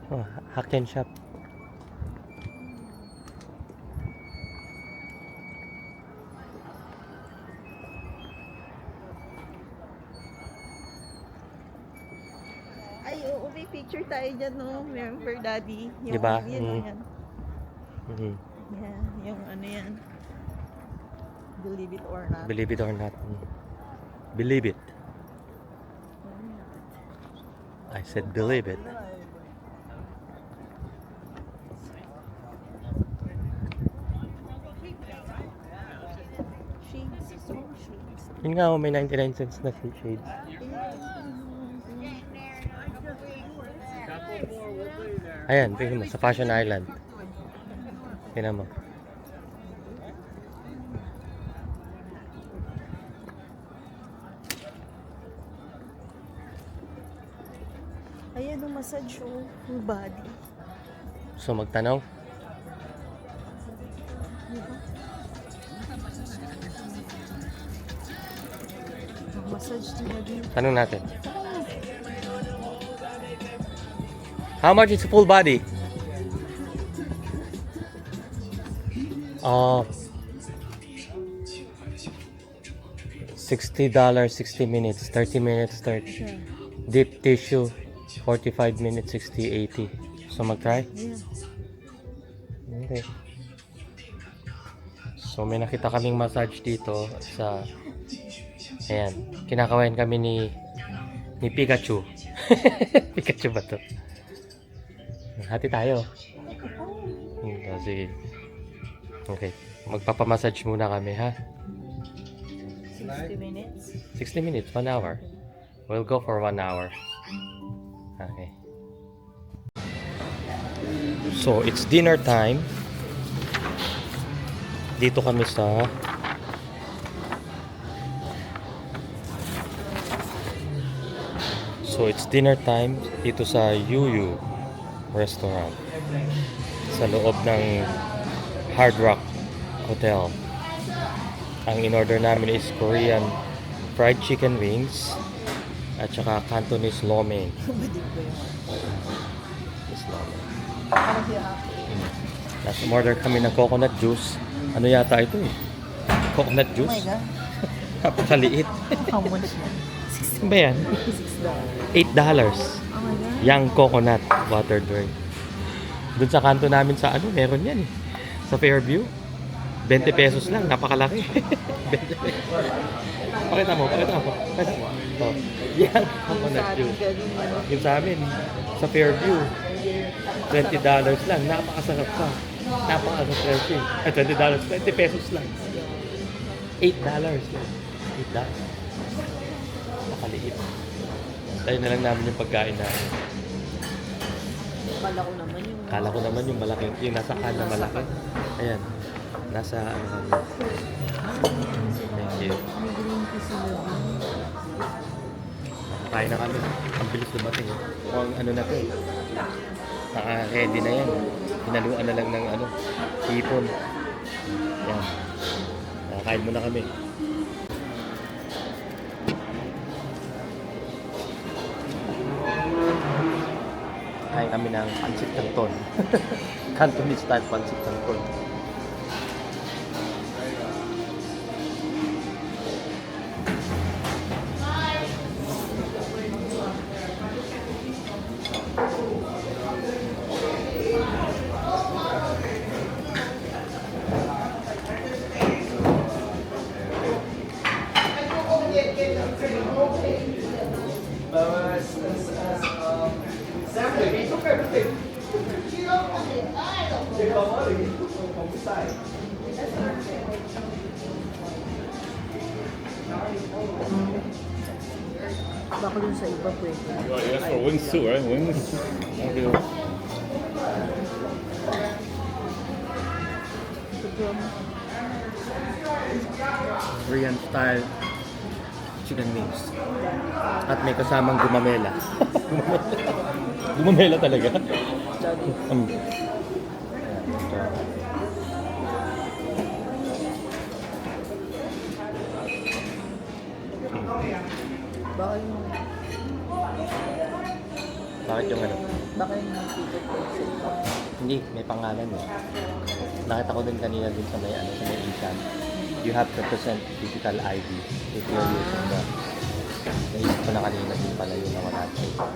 [SPEAKER 1] Oh, Hakken shop.
[SPEAKER 2] Ay, oo, may picture tayo dyan, no? Remember, Daddy? Yung,
[SPEAKER 1] Diba?
[SPEAKER 2] Yan,
[SPEAKER 1] Mm.
[SPEAKER 2] yan.
[SPEAKER 1] Mhm.
[SPEAKER 2] Yeah, yung ano yan. Believe it or not.
[SPEAKER 1] Believe it or not. Believe it. I said believe it.
[SPEAKER 2] Shades. Small shades.
[SPEAKER 1] Yun nga, may 99 cents na shades. Ayan, tingnan mo, sa Fashion Island. Tingnan mo.
[SPEAKER 2] Ayan ang massage full body.
[SPEAKER 1] So, magtanong.
[SPEAKER 2] Massage nila din.
[SPEAKER 1] Tanong natin. How much is full body? $60, 60 minutes, 30 minutes, 30. Deep tissue, 45 minutes, 60, 80. So mag-try?
[SPEAKER 2] Yeah.
[SPEAKER 1] Okay. So may nakita kaming massage dito sa ayan, kinakawain kami ni Pikachu. Pikachu ba to? Hati tayo. Sige. Okay. Magpapamassage muna kami, ha?
[SPEAKER 2] 60 minutes.
[SPEAKER 1] 60 minutes, 1 hour. We'll go for 1 hour. Okay. So, it's dinner time. Dito kami sa So, it's dinner time dito sa Yuyu Restaurant sa loob ng Hard Rock Hotel. Ang in-order namin is Korean fried chicken wings at saka Cantonese lo mein.
[SPEAKER 2] Badig ba yun?
[SPEAKER 1] Is lo mein.
[SPEAKER 2] Parang siya.
[SPEAKER 1] Tapos order kami ng coconut juice. Ano yata ito eh? Coconut
[SPEAKER 2] Oh my
[SPEAKER 1] juice?
[SPEAKER 2] God.
[SPEAKER 1] Napakaliit.
[SPEAKER 2] How much na?
[SPEAKER 1] Ano ba yan? $8.
[SPEAKER 2] $6. Oh my God.
[SPEAKER 1] Young coconut water drink. Doon sa kanto namin sa ano, meron yan eh. Sa Fairview. 20 pesos lang, napakalaki. 20 pesos. Pakita mo. Pakita mo. Oh. Yan, coconut juice. Yung sa amin, sa Fairview, $20 lang, napakasarap pa. Napaka-refreshing. Ay, $20, 20 pesos lang. $8 lang. $8. Nakaliit. Tayo na lang namin yung pagkain namin. Kala ko naman yung malaking, yung nasa kan na malaki. Ayan. Nasa ano kami. Thank you.
[SPEAKER 2] May green tea sila.
[SPEAKER 1] Kain na kami. Ang bilis dumating. Mukhang ano na to eh. Naka-ready na yan. Hinaluan na lang ng ano, hipon. Yan. Nakakain muna kami. Kain kami ng pancit canton. Cantonese style pancit canton.
[SPEAKER 2] Baka dun sa iba pwede.
[SPEAKER 7] Yes, for wings too, right? Wings. Thank you.
[SPEAKER 1] Korean style chicken wings. At may kasamang gumamela. Gumamela talaga.
[SPEAKER 2] Baka yung
[SPEAKER 1] Bakit yung ano?
[SPEAKER 2] ticket ko sa iba.
[SPEAKER 1] Hindi, may pangalan eh. Nakita ko din kanina din sa may ano, sa may e-cam. You have to present digital ID if you're using the naisip ko na kanina din pala yung nawala siya.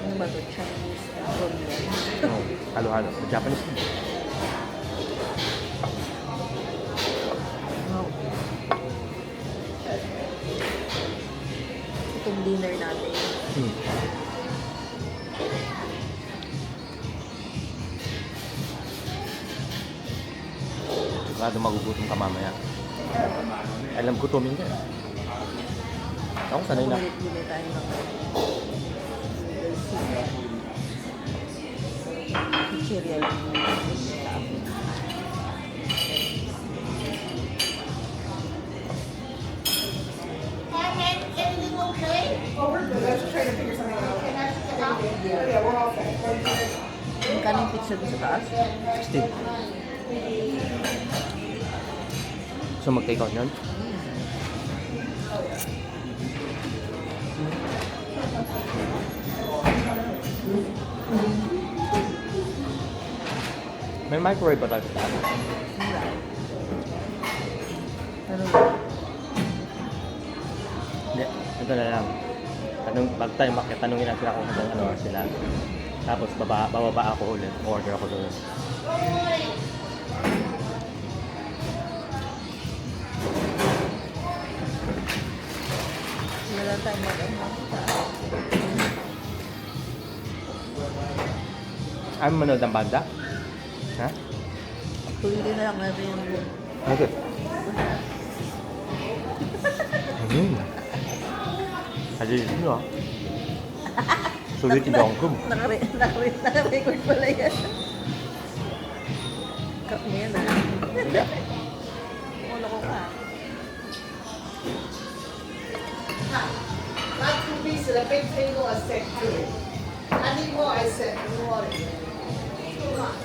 [SPEAKER 2] Ano ba ito? Chinese and Korean.
[SPEAKER 1] Oh, halo-halo. Japanese.
[SPEAKER 2] Wow. Itong dinner natin.
[SPEAKER 1] Hmm. Sigurado magugutom ka mamaya. Alam ko tuming ka. Ako sanay na.
[SPEAKER 2] Bili tayo ng cereal. Magkano yung pizza dun sa taas?
[SPEAKER 1] 16. So mag-take out yun? May microwave ba tayo?
[SPEAKER 2] Wala. Ano?
[SPEAKER 1] Hindi. Ito na lang. Pag tayo makita, tanungin natin sila kung ano sila. Tapos bababa ako ulit. Order ako doon.
[SPEAKER 2] Wala tayong mag-ano.
[SPEAKER 1] Ay, manood ng banda? Ha?
[SPEAKER 2] Tuloy na lang natin yung
[SPEAKER 1] Okay. Aja itu lah. Sulit dongkum.
[SPEAKER 2] naka-record pala yan. Cut mo yan ah.
[SPEAKER 1] Tidak.
[SPEAKER 2] Ulo ko ka.
[SPEAKER 8] Not two pieces, a big table, a set to it. I need more, I said, more. Too much.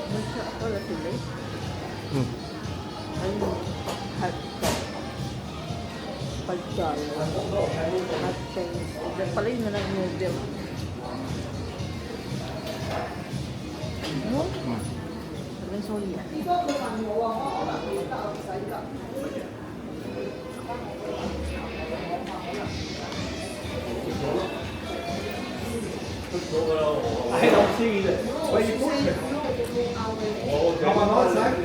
[SPEAKER 2] Basta ako na tuloy. Ano? Hot dog. Pagkal. Hot Chinese. Diyan pala yun na lang noodle. No? Sabi sorry ah.
[SPEAKER 4] I don't see that. Where you put it? Come on, outside.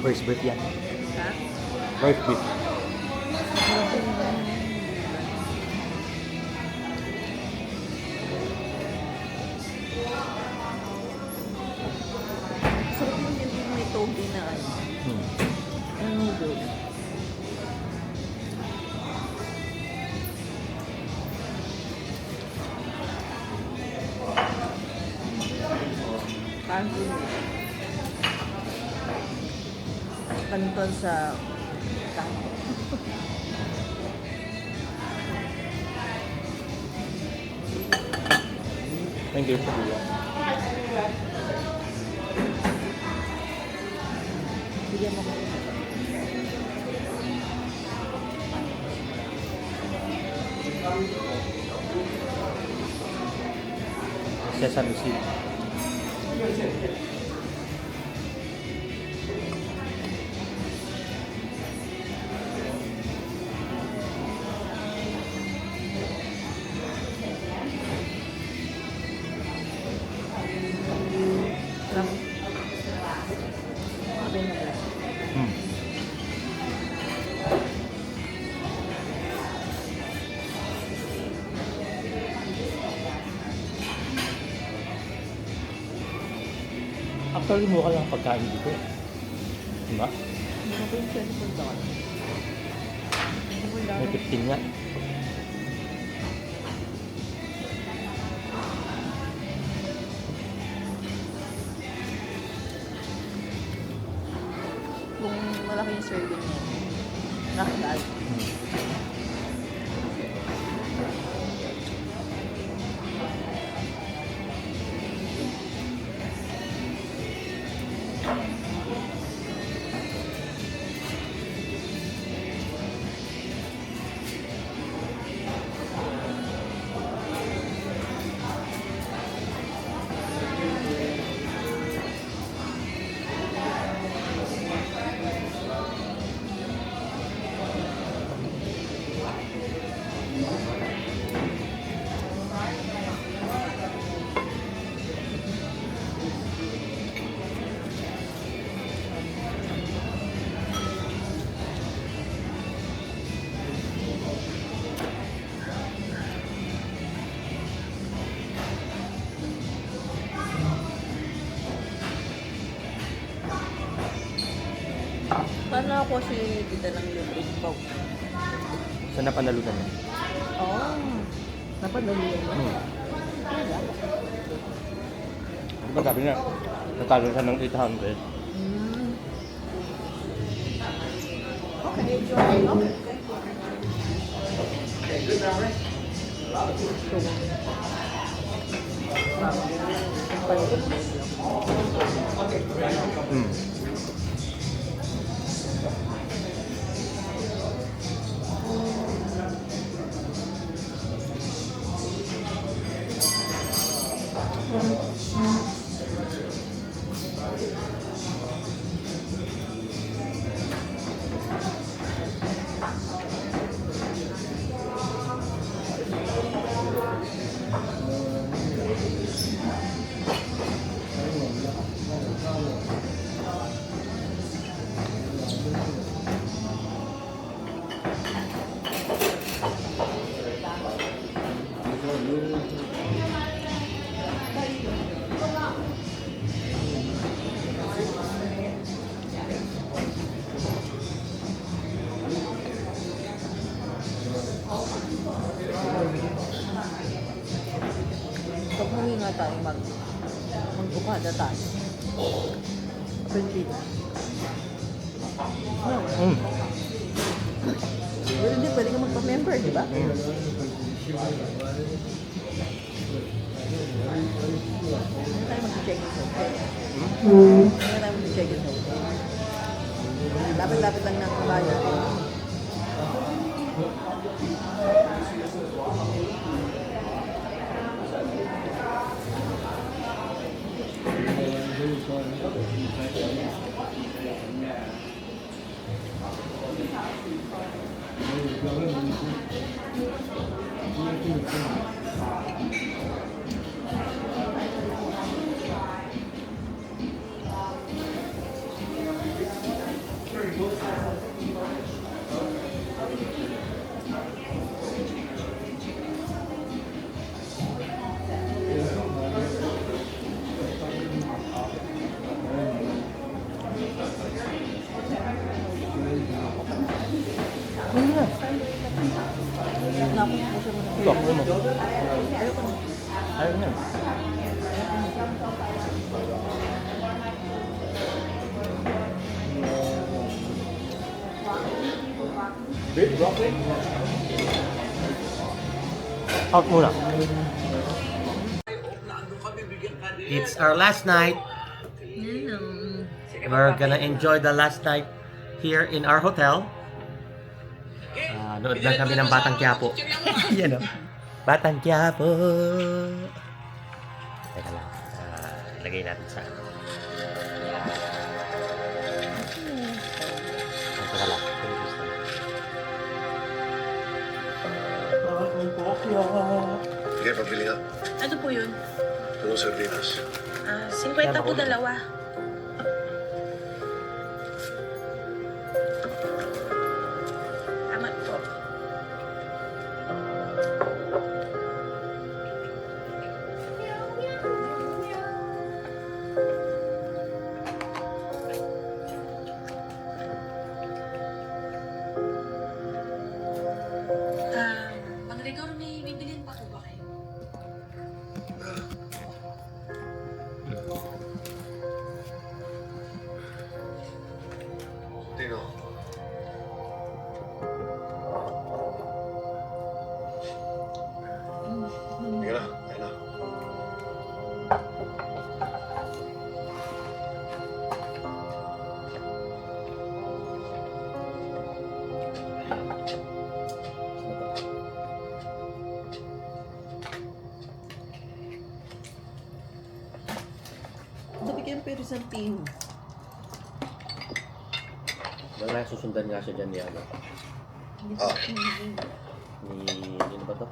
[SPEAKER 1] First beef yan.
[SPEAKER 2] Ha?
[SPEAKER 1] First beef.
[SPEAKER 2] Sarap mo yun yung may togi na ano. Na noodles. Kanton. Kanton sa kanton.
[SPEAKER 1] Thank you.
[SPEAKER 2] Bigyan mo ko.
[SPEAKER 1] Sesame seed. Actually, mukha lang pagkain dito. Diba?
[SPEAKER 2] Ano ba yung $24?
[SPEAKER 1] May 15 nga.
[SPEAKER 2] Kung malaki yung serving mo, nakabag. Paano ako si Tita ng libre ikaw?
[SPEAKER 1] Sa napanalunan niya.
[SPEAKER 2] Oh, napanalunan mo?
[SPEAKER 1] Diba sabi niya, natalo siya ng 800.
[SPEAKER 2] Okay, okay.
[SPEAKER 1] Hmm.
[SPEAKER 2] Pag huli nga tayo, mag-ukada tayo. Pwede.
[SPEAKER 1] Hmm.
[SPEAKER 2] Pero hindi, pwede ka magpa-member, di ba? Ano tayo mag-check-in sa hotel? Ano tayo mag-check-in sa hotel? Lapit-lapit lang ng bayan.
[SPEAKER 1] Ito, ano mo? Ayaw na. Out muna. It's our last night. We're gonna enjoy the last night here in our hotel. Nood lang kami ng Batang Quiapo. Yan o. Batang Quiapo. Teka lang. Lagay natin sa ano. Teka lang.
[SPEAKER 9] Sige, pabili nga.
[SPEAKER 5] Ano po yun?
[SPEAKER 9] Anong sardinas?
[SPEAKER 5] 50 po dalawa. Amat po.
[SPEAKER 2] Bigyan pero isang piho.
[SPEAKER 1] Wala, susundan nga siya dyan ni ano.
[SPEAKER 9] Ah,
[SPEAKER 1] Ni, ano ba to?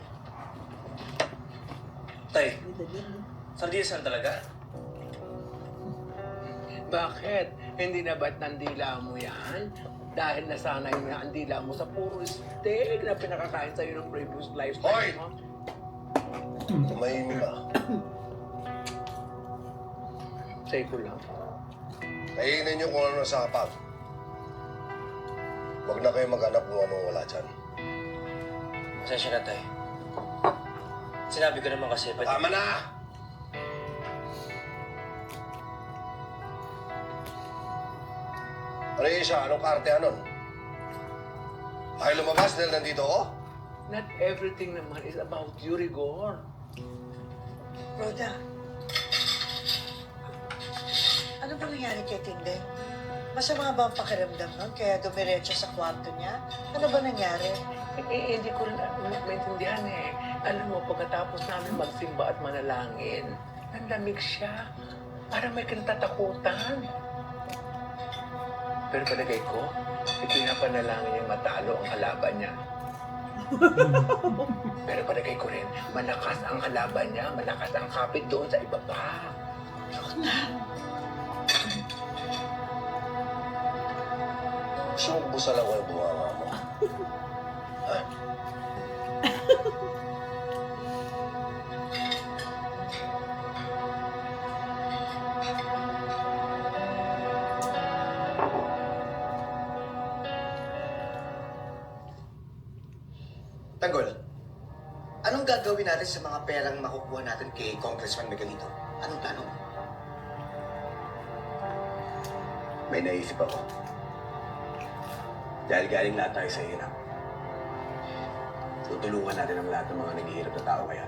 [SPEAKER 6] Tay,
[SPEAKER 2] May dagdag.
[SPEAKER 6] sardinas lang talaga?
[SPEAKER 10] Bakit? Hindi na ba't nandila mo yan? Dahil nasanay na ang dila mo sa puro steak na pinakakain sa'yo ng previous lifestyle
[SPEAKER 9] Hoy!
[SPEAKER 10] mo.
[SPEAKER 9] tumahimik ka.
[SPEAKER 10] Say ko lang.
[SPEAKER 9] Kainin niyo kung ano nasa hapag. Huwag na kayo maghanap kung anong wala dyan.
[SPEAKER 6] Pasensya na, Tay. Sinabi ko naman kasi, pwede...
[SPEAKER 9] Tama na! Ano yung isa? Anong karte anon? Ay lumabas dahil nandito ako?
[SPEAKER 10] Not everything naman is about you, Rigor.
[SPEAKER 8] Rhoda, ano ba nangyari kay Tinde? Masama ba ang pakiramdam nun kaya dumiretso sa kwarto niya? Ano ba nangyari?
[SPEAKER 10] Hindi ko rin maintindihan eh. Alam mo, pagkatapos namin magsimba at manalangin, nandamig siya. Parang may kinatatakutan. Pero palagay ko, ipinapanalangin niyang matalo ang kalaban niya. Pero palagay ko rin, malakas ang kalaban niya, malakas ang kapit doon sa ibaba.
[SPEAKER 9] Gusto mong busalan ko yung bunganga mo. Ha?
[SPEAKER 6] Tanggol, anong gagawin natin sa mga perang makukuha natin kay Congressman Miguelito? Anong plano?
[SPEAKER 9] May naisip ako. Dahil galing lahat tayo sa hirap. Tutulungan natin ang lahat ng mga naghihirap na tao kaya.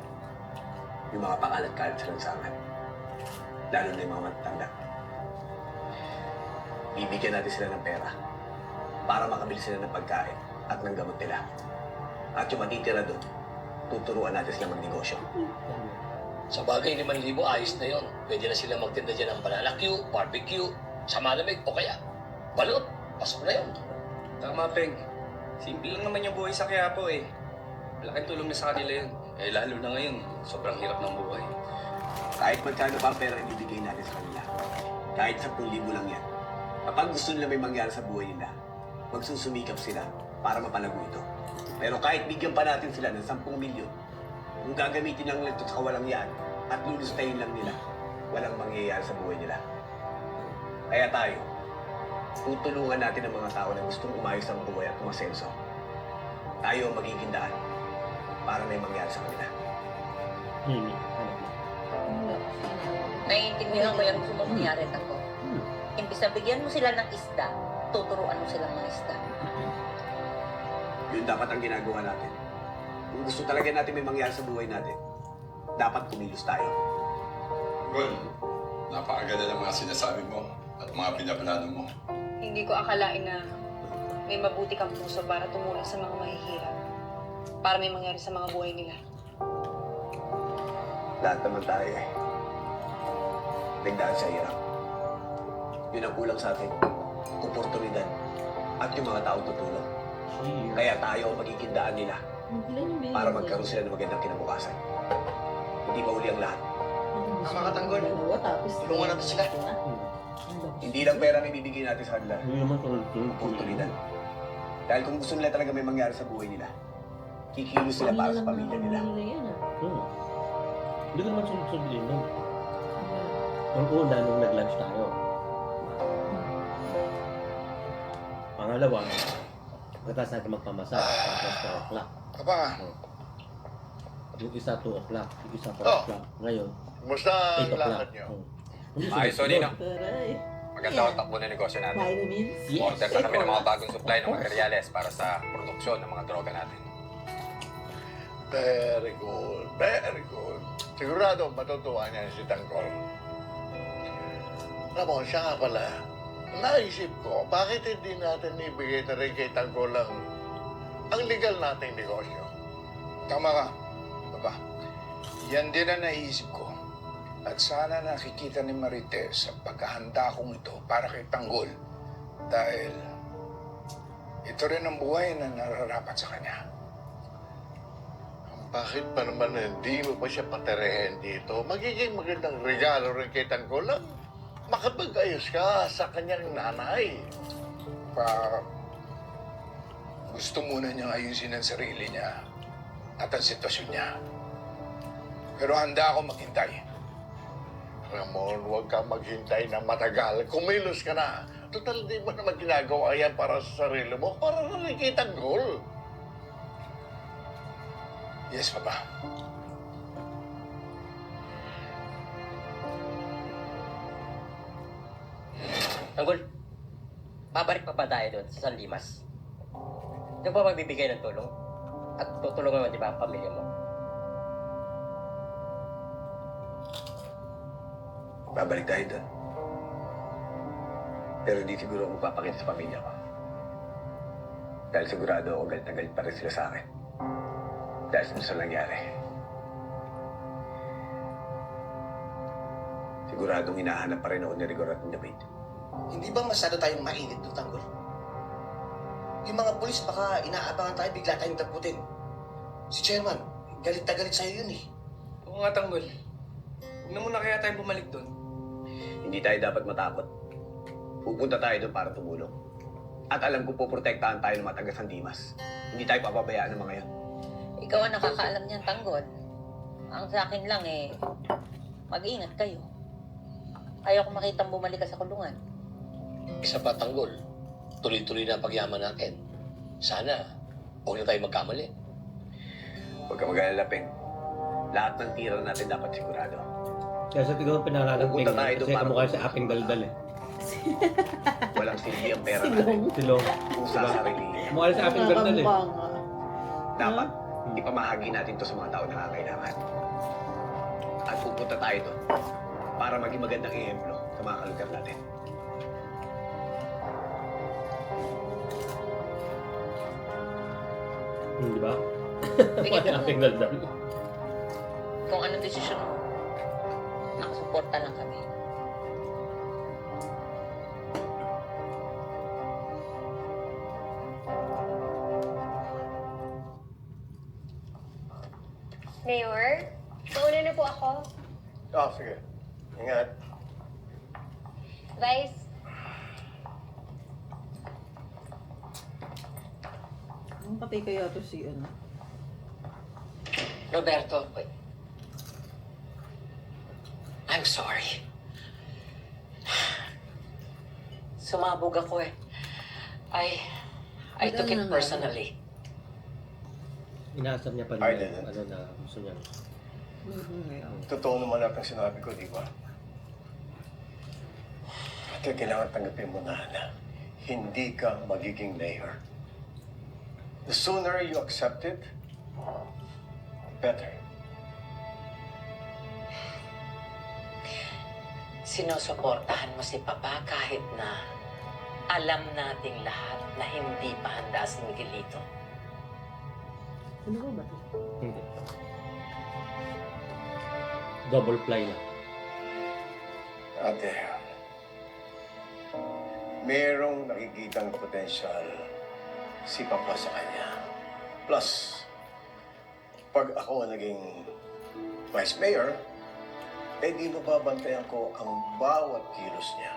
[SPEAKER 9] Yung mga pakalat-kalat sa lansangan. Lalo na yung mga matatanda. Bibigyan natin sila ng pera para makabili sila ng pagkain at ng gamot nila. At yung matitira doon, tuturuan natin sila magnegosyo.
[SPEAKER 11] Sa bagay, 5,000 ayos na yon. Pwede na sila magtinda dyan ng banana Q, barbecue, sa malamig o kaya balot. Pasok na yun.
[SPEAKER 6] Tama, Peng. Simple lang naman yung buhay sa Quiapo eh. Malaking tulong na sa kanila yun. Eh, lalo na ngayon, sobrang hirap ng buhay.
[SPEAKER 9] Kahit magkano pa ang pera ibibigay natin sa kanila. Kahit 10,000 lang yan. Kapag gusto nila may mangyari sa buhay nila, magsusumikap sila para mapalago ito. Pero kahit bigyan pa natin sila ng 10 milyon, kung gagamitin lang nila ito sa kawalang yan at lulustayin lang nila, walang mangyayari sa buhay nila. Kaya tayo, tutulungan natin ang mga tao na gustong umayos ang buhay at umasenso. Tayo ang magiging daan para may mangyari sa kanila.
[SPEAKER 12] Naiintindihan ko yung gusto mong mangyari ako. Imbis na bigyan mo sila ng isda, tuturuan mo silang mga isda.
[SPEAKER 9] Yun dapat ang ginagawa natin. Kung gusto talaga natin may mangyari sa buhay natin, dapat kumilos tayo.
[SPEAKER 13] Gol, napakaganda ng mga sinasabi mo at mga pinaplano mo.
[SPEAKER 14] Hindi ko akalain na may mabuti kang puso para tumulong sa mga mahihirap. Para may mangyari sa mga buhay nila.
[SPEAKER 9] Lahat naman tayo eh. Nagdaan sa hirap. Yun ang kulang sa atin. Oportunidad. At yung mga taong tutulong. Kaya tayo ang magiging daan nila para magkaroon sila ng magandang kinabukasan. Hindi ba uli ang lahat?
[SPEAKER 6] Tama ka, Tanggol. Tulungan natin sila.
[SPEAKER 9] Hindi lang pera ang ibibigay natin sa kanila. Oportunidad. Dahil kung gusto nila talaga may mangyari sa buhay nila, kikilos sila para sa pamilya nila.
[SPEAKER 1] Hindi ko naman sunod-sunod din nun. Ang una, nung nag-lunch tayo. Pangalawa, pagkatapos natin magpamasa, tapos 4 o'clock.
[SPEAKER 13] Apa?
[SPEAKER 1] Yung isa 2 o'clock, yung isa 4
[SPEAKER 13] Oh.
[SPEAKER 1] o'clock. Ngayon,
[SPEAKER 13] Kumusta
[SPEAKER 1] 8 o'clock.
[SPEAKER 13] Ayos, Nino.
[SPEAKER 2] Taray.
[SPEAKER 13] Maganda ang takbo ng negosyo natin.
[SPEAKER 2] Vitamins.
[SPEAKER 13] Order na kami ng mga bagong supply ng materyales para sa produksyon ng mga droga natin.
[SPEAKER 15] Very good, very good. Sigurado matutuwa niya si Tanggol. Alam mo, siya nga pala, naisip ko, bakit hindi natin ibigay na rin kay Tanggol ang legal nating negosyo?
[SPEAKER 13] Tama ka, Papa. Yan din ang naisip ko.
[SPEAKER 10] At sana nakikita ni Marites ang paghahanda kong ito para kay Tanggol. Dahil ito rin ang buhay na nararapat sa kanya.
[SPEAKER 15] Bakit pa naman hindi mo pa siya paterehin dito? Magiging magandang regalo rin kay Tanggol lang. Makapag-ayos ka sa kanyang nanay.
[SPEAKER 10] Gusto muna niyang ayusin ang sarili niya at ang sitwasyon niya. Pero handa ako maghintay.
[SPEAKER 15] Ramon, huwag kang maghintay na matagal. Kumilos ka na. Total, di mo naman ginagawa yan para sa sarili mo. Para rin kay Tanggol.
[SPEAKER 10] Yes, Papa.
[SPEAKER 16] Tanggol, babalik pa ba tayo doon sa San Dimas? Di ba magbibigay ng tulong? At tutulungan mo, di ba, ang pamilya mo?
[SPEAKER 9] Babalik tayo doon. Pero di siguro ako papakita sa pamilya ko. Dahil sigurado ako galit na galit pa rin sila sa akin. Dahil sa nangyari. Siguradong hinahanap pa rin ako ni Rigor at ni David.
[SPEAKER 17] Hindi ba masyado tayong mainit doon, Tanggol? Yung mga pulis baka inaabangan tayo, bigla tayong taputin. Si Chairman, galit na galit sa'yo yun eh.
[SPEAKER 6] Oo nga, Tanggol. Huwag na muna kaya tayo bumalik doon.
[SPEAKER 9] Hindi tayo dapat matakot. Pupunta tayo doon para tumulong. At alam ko poprotektahan tayo ng mga taga San Dimas. Hindi tayo papabayaan ng mga yan.
[SPEAKER 12] Ikaw ang nakakaalam niyan, Tanggol. Ang sa akin lang mag-iingat kayo. Ayaw ko makitang bumalik ka sa kulungan.
[SPEAKER 11] Isa pa, Tanggol. Tuloy-tuloy na ang pagyaman natin. Sana, huwag na tayo magkamali.
[SPEAKER 9] Huwag ka mag-alala, Peng. Lahat ng tira natin dapat sigurado.
[SPEAKER 1] Kaya sa tigong pinalalang
[SPEAKER 9] Pupunta
[SPEAKER 1] Peng,
[SPEAKER 9] tayo
[SPEAKER 1] kasi
[SPEAKER 9] doon para
[SPEAKER 1] kamukha sa aping daldal eh.
[SPEAKER 9] Walang silbi ang pera natin.
[SPEAKER 1] Silong.
[SPEAKER 9] Kung sasarilihin.
[SPEAKER 1] Mukha sa aping daldal eh.
[SPEAKER 9] Dapat, ipamahagi natin to sa mga tao na nangangailangan. At pupunta tayo doon para maging magandang ehemplo sa mga kalugar natin.
[SPEAKER 1] Di ba?
[SPEAKER 12] Bigyan
[SPEAKER 1] Pati
[SPEAKER 12] mo.
[SPEAKER 1] aping daldal.
[SPEAKER 12] Kung anong desisyon mo, nakasuporta lang kami.
[SPEAKER 14] Mayor, mauna na po ako.
[SPEAKER 15] Sige. Ingat.
[SPEAKER 14] Vice,
[SPEAKER 2] Ang patay kaya to si
[SPEAKER 16] Roberto, wait. I'm sorry. Sumabog ako eh. I took it personally.
[SPEAKER 1] Inaasam niya pa
[SPEAKER 15] Ay,
[SPEAKER 1] rin
[SPEAKER 15] didn't.
[SPEAKER 1] ano na gusto niya.
[SPEAKER 15] Totoo naman lahat ng sinabi ko, di ba? At kailangan tanggapin mo na hindi ka magiging mayor. The sooner you accept it, the better.
[SPEAKER 18] Sinusuportahan mo si Papa kahit na alam nating lahat na hindi pa handa si Miguelito.
[SPEAKER 2] Ano ba ba?
[SPEAKER 1] Hindi. Double fly na.
[SPEAKER 15] Ate, merong nakikitang potensyal si Papa sa kanya. Plus, pag ako naging vice mayor, di mababantayan ko ang bawat kilos niya.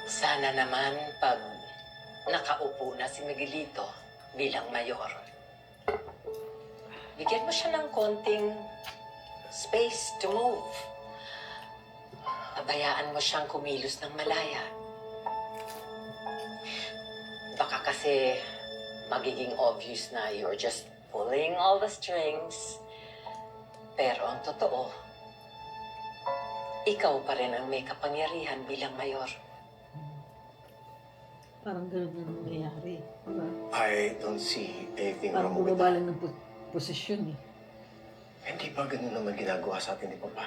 [SPEAKER 18] Sana naman pag nakaupo na si Miguelito bilang mayor, bigyan mo siya ng konting space to move. Pabayaan mo siyang kumilos ng malaya. Baka kasi magiging obvious na you're just pulling all the strings. Pero ang totoo, ikaw pa rin ang may kapangyarihan bilang mayor.
[SPEAKER 2] Parang ganun na nangyayari. Diba?
[SPEAKER 15] I don't see anything
[SPEAKER 2] Parang
[SPEAKER 15] wrong with
[SPEAKER 2] bumaba
[SPEAKER 15] that.
[SPEAKER 2] lang ng posisyon eh.
[SPEAKER 15] Hindi ba ganun naman ginagawa sa atin ni Papa?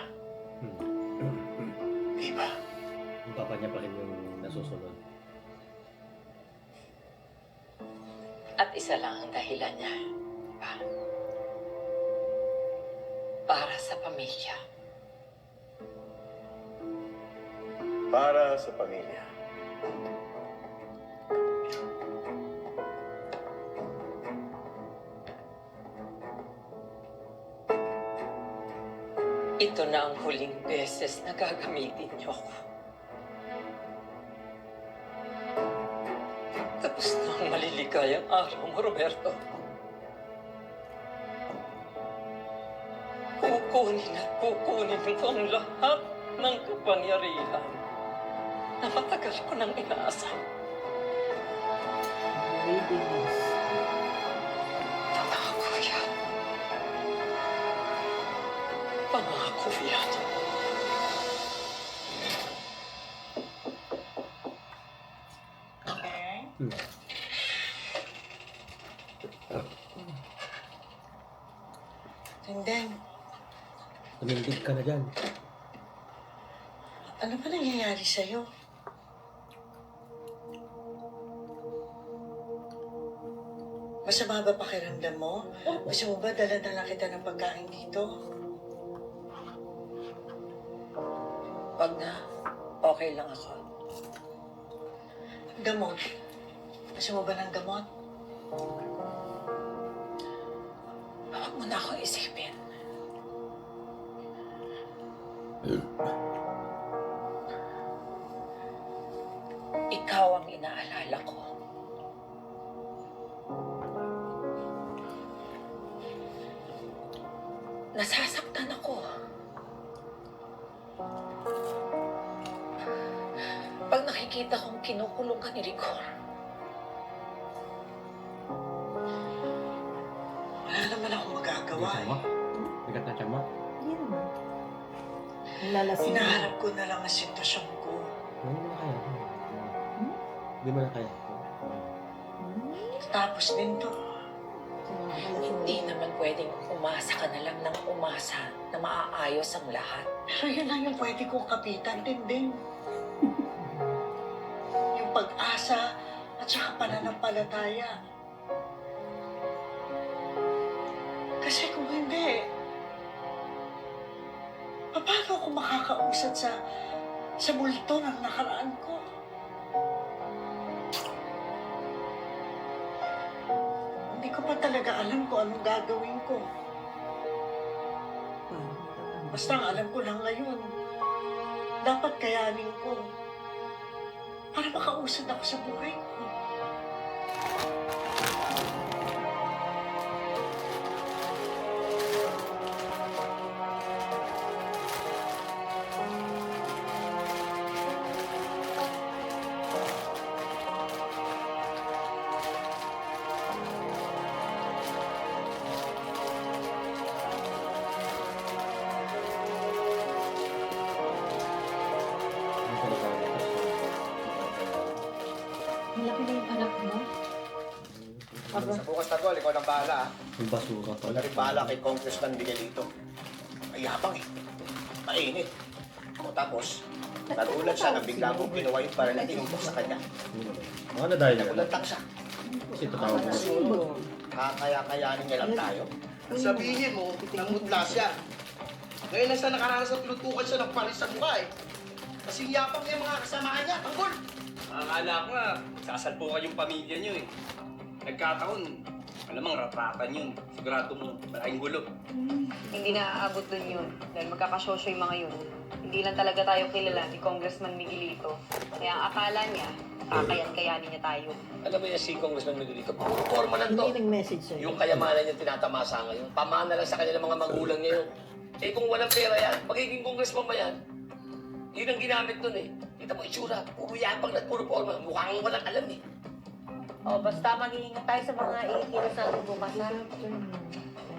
[SPEAKER 15] Di ba?
[SPEAKER 1] Yung papa niya pa rin yung nasusunod.
[SPEAKER 18] At At isa lang ang dahilan niya. Diba? Para sa pamilya.
[SPEAKER 15] Para sa pamilya.
[SPEAKER 18] Ito na ang huling beses na gagamitin niyo ako. Tapos na ang maliligayang araw mo, Roberto. Kukunin at kukunin ko ang lahat ng kapangyarihan na matagal ko nang inaasa. Pangako yan. Pangako yan.
[SPEAKER 8] Tindeng,
[SPEAKER 1] Tumindig ka na dyan.
[SPEAKER 8] ano ba nangyayari sa'yo? Masama ba pakiramdam mo? Gusto mo ba dala-dala kita ng pagkain dito?
[SPEAKER 18] Wag na. Okay lang ako.
[SPEAKER 8] Gamot. Gusto mo ba ng gamot?
[SPEAKER 18] Huwag mo na akong isipin. Ikaw ang inaalala ko. Nasasaktan ako. Pag nakikita kong kinukulong ka ni Rigor,
[SPEAKER 8] Wala naman akong magagawa eh.
[SPEAKER 1] Bigat na tiyan mo.
[SPEAKER 2] Hindi naman. Lalasin.
[SPEAKER 8] Hinaharap ko na lang ang sitwasyon ko.
[SPEAKER 1] Hindi mo na kaya. Hindi mo na kaya.
[SPEAKER 8] Tapos din to.
[SPEAKER 18] hindi naman pwedeng umasa ka na lang ng umasa na maaayos ang lahat.
[SPEAKER 8] Pero yun lang yung pwede kong kapitan, Tinding. Yung pag-asa at saka pananampalataya. Kasi kung hindi, paano ako makakausad sa multo ng nakaraan ko? Hindi ko pa talaga alam kung anong gagawin ko. Basta ang alam ko lang ngayon, dapat kayanin ko para makausad ako sa buhay ko.
[SPEAKER 2] Malaki na yung anak mo.
[SPEAKER 17] Sa bukas na gol, ikaw nang bahala.
[SPEAKER 1] Yung basura pa.
[SPEAKER 17] Wala rin bahala kay Congressman Miguelito. Ayabang eh. Mainit. O tapos, nagulat siya na bigla kong ginawa yung para natin ko sa kanya.
[SPEAKER 1] Mga na dahil
[SPEAKER 17] Nagulantak siya.
[SPEAKER 1] Kasi tatawag mo.
[SPEAKER 17] Siguro, kakaya-kayanin niya lang tayo.
[SPEAKER 19] Sabihin mo, namutla siya. Ngayon lang siya nakaranas at tinutukan siya ng palis sa mukha eh. Kasi yapang niya mga kasamahan niya, tanggol!
[SPEAKER 6] Akala ko nga, sasalpukan yung pamilya niyo eh. Nagkataon, malamang ratratan yun. Sigurado mo, malaking gulo.
[SPEAKER 14] Hindi na aabot dun yun dahil magkakasosyo yung mga yun. Hindi lang talaga tayo kilala ni Congressman Miguelito. Kaya ang akala niya, kakayan-kayanin niya tayo.
[SPEAKER 11] Alam mo yan si Congressman Miguelito, puro forma lang to.
[SPEAKER 2] Hindi nag-message sa'yo.
[SPEAKER 11] Yung kayamanan niya tinatamasa ngayon, pamana lang sa kanilang mga magulang niya yun. Eh kung walang pera yan, magiging congressman ba yan? Yun ang ginamit nun eh. Kita mo itsura, puro yapang at puro forma. Mukhang walang alam eh.
[SPEAKER 12] O, basta mag-iingat tayo sa mga ikilos natin bukas na.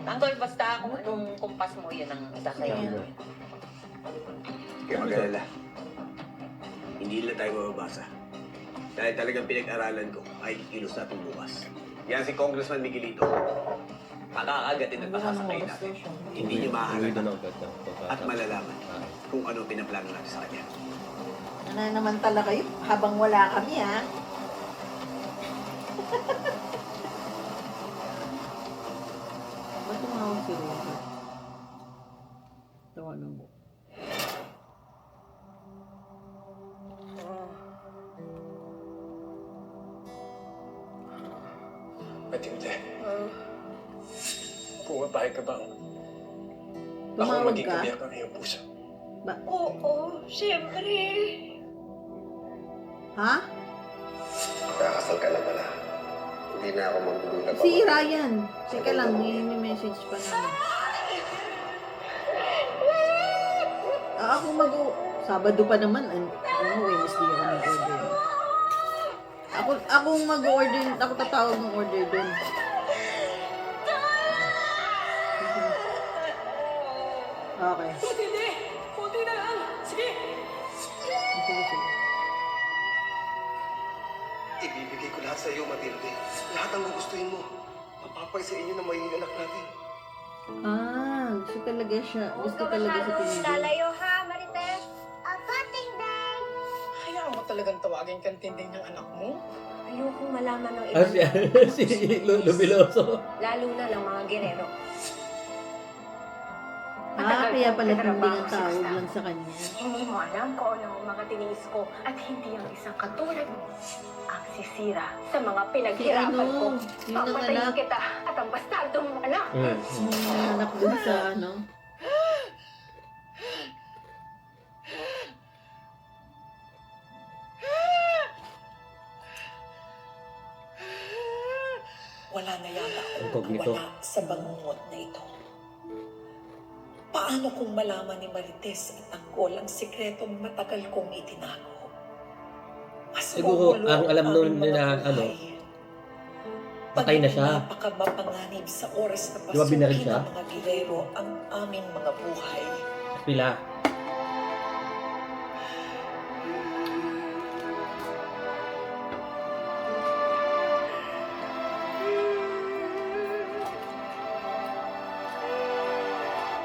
[SPEAKER 12] Tanggol, basta kung anong kumpas mo, yun ang isa sa'yo.
[SPEAKER 9] Kaya mag-alala. Hindi lang tayo mababasa. Dahil talagang pinag-aralan ko ay kikilos natin bukas. Yan si Congressman Miguelito. Pakakagatin at pakasakay natin. Hindi niyo mahalata at malalaman kung ano pinaplano natin sa kanya.
[SPEAKER 2] Nananamantala kayo habang wala kami, ha?
[SPEAKER 15] Tinde. Pumapayag ka bang ako
[SPEAKER 2] Tumawag
[SPEAKER 15] maging
[SPEAKER 2] ka?
[SPEAKER 15] kabiyak ng iyong puso?
[SPEAKER 5] Oo, siyempre.
[SPEAKER 2] Ha?
[SPEAKER 15] Kakasal ka na pala. Hindi na ako magbubula pa.
[SPEAKER 2] Si Ryan. Teka lang, may message pa namin. Ako Sabado pa naman. Wednesday ako mag-order. Akong mag-order. Ako tatawag ng order dun. Okay.
[SPEAKER 5] Kunti na lang. Sige.
[SPEAKER 2] Sige.
[SPEAKER 15] Ibibigay ko lahat sa iyo, Matilde. Lahat ang gugustuhin mo. Mapapay sa inyo na magiging anak natin.
[SPEAKER 2] Gusto talaga siya. Gusto talaga si Tinday.
[SPEAKER 5] Lalayo ha, Marites. Apa, Tinday?
[SPEAKER 10] Hayaan mo talagang tawagin kang Tinday ng anak mo?
[SPEAKER 5] Ayokong malaman ng iba.
[SPEAKER 1] Si Lubiloso.
[SPEAKER 5] Lalo na lang mga gerero.
[SPEAKER 2] Kaya pala Tinday ang tawag lang sa kanya.
[SPEAKER 5] Hindi mo alam kung ano ang mga tiniis ko at hindi ang isang katulad mo ang sisira sa mga pinaghirapan ko.
[SPEAKER 2] Yun ang
[SPEAKER 5] Papatayin
[SPEAKER 2] anak.
[SPEAKER 5] kita at ang bastardo mong anak.
[SPEAKER 2] Anak dun sa
[SPEAKER 10] Wala na yata akong
[SPEAKER 1] Incognito.
[SPEAKER 10] wala sa bangungot na ito. Paano kung malaman ni Marites at Tanggol ang sikretong matagal kong itinago? Mas
[SPEAKER 1] Siguro,
[SPEAKER 10] magulo
[SPEAKER 1] ang alam nun
[SPEAKER 10] aming mga
[SPEAKER 1] nila,
[SPEAKER 10] buhay.
[SPEAKER 1] patay na siya.
[SPEAKER 10] Napakamapanganib sa oras na
[SPEAKER 1] Di ba binaril
[SPEAKER 10] pasukin
[SPEAKER 1] siya?
[SPEAKER 10] ng mga gilero ang aming mga buhay.
[SPEAKER 1] Pila.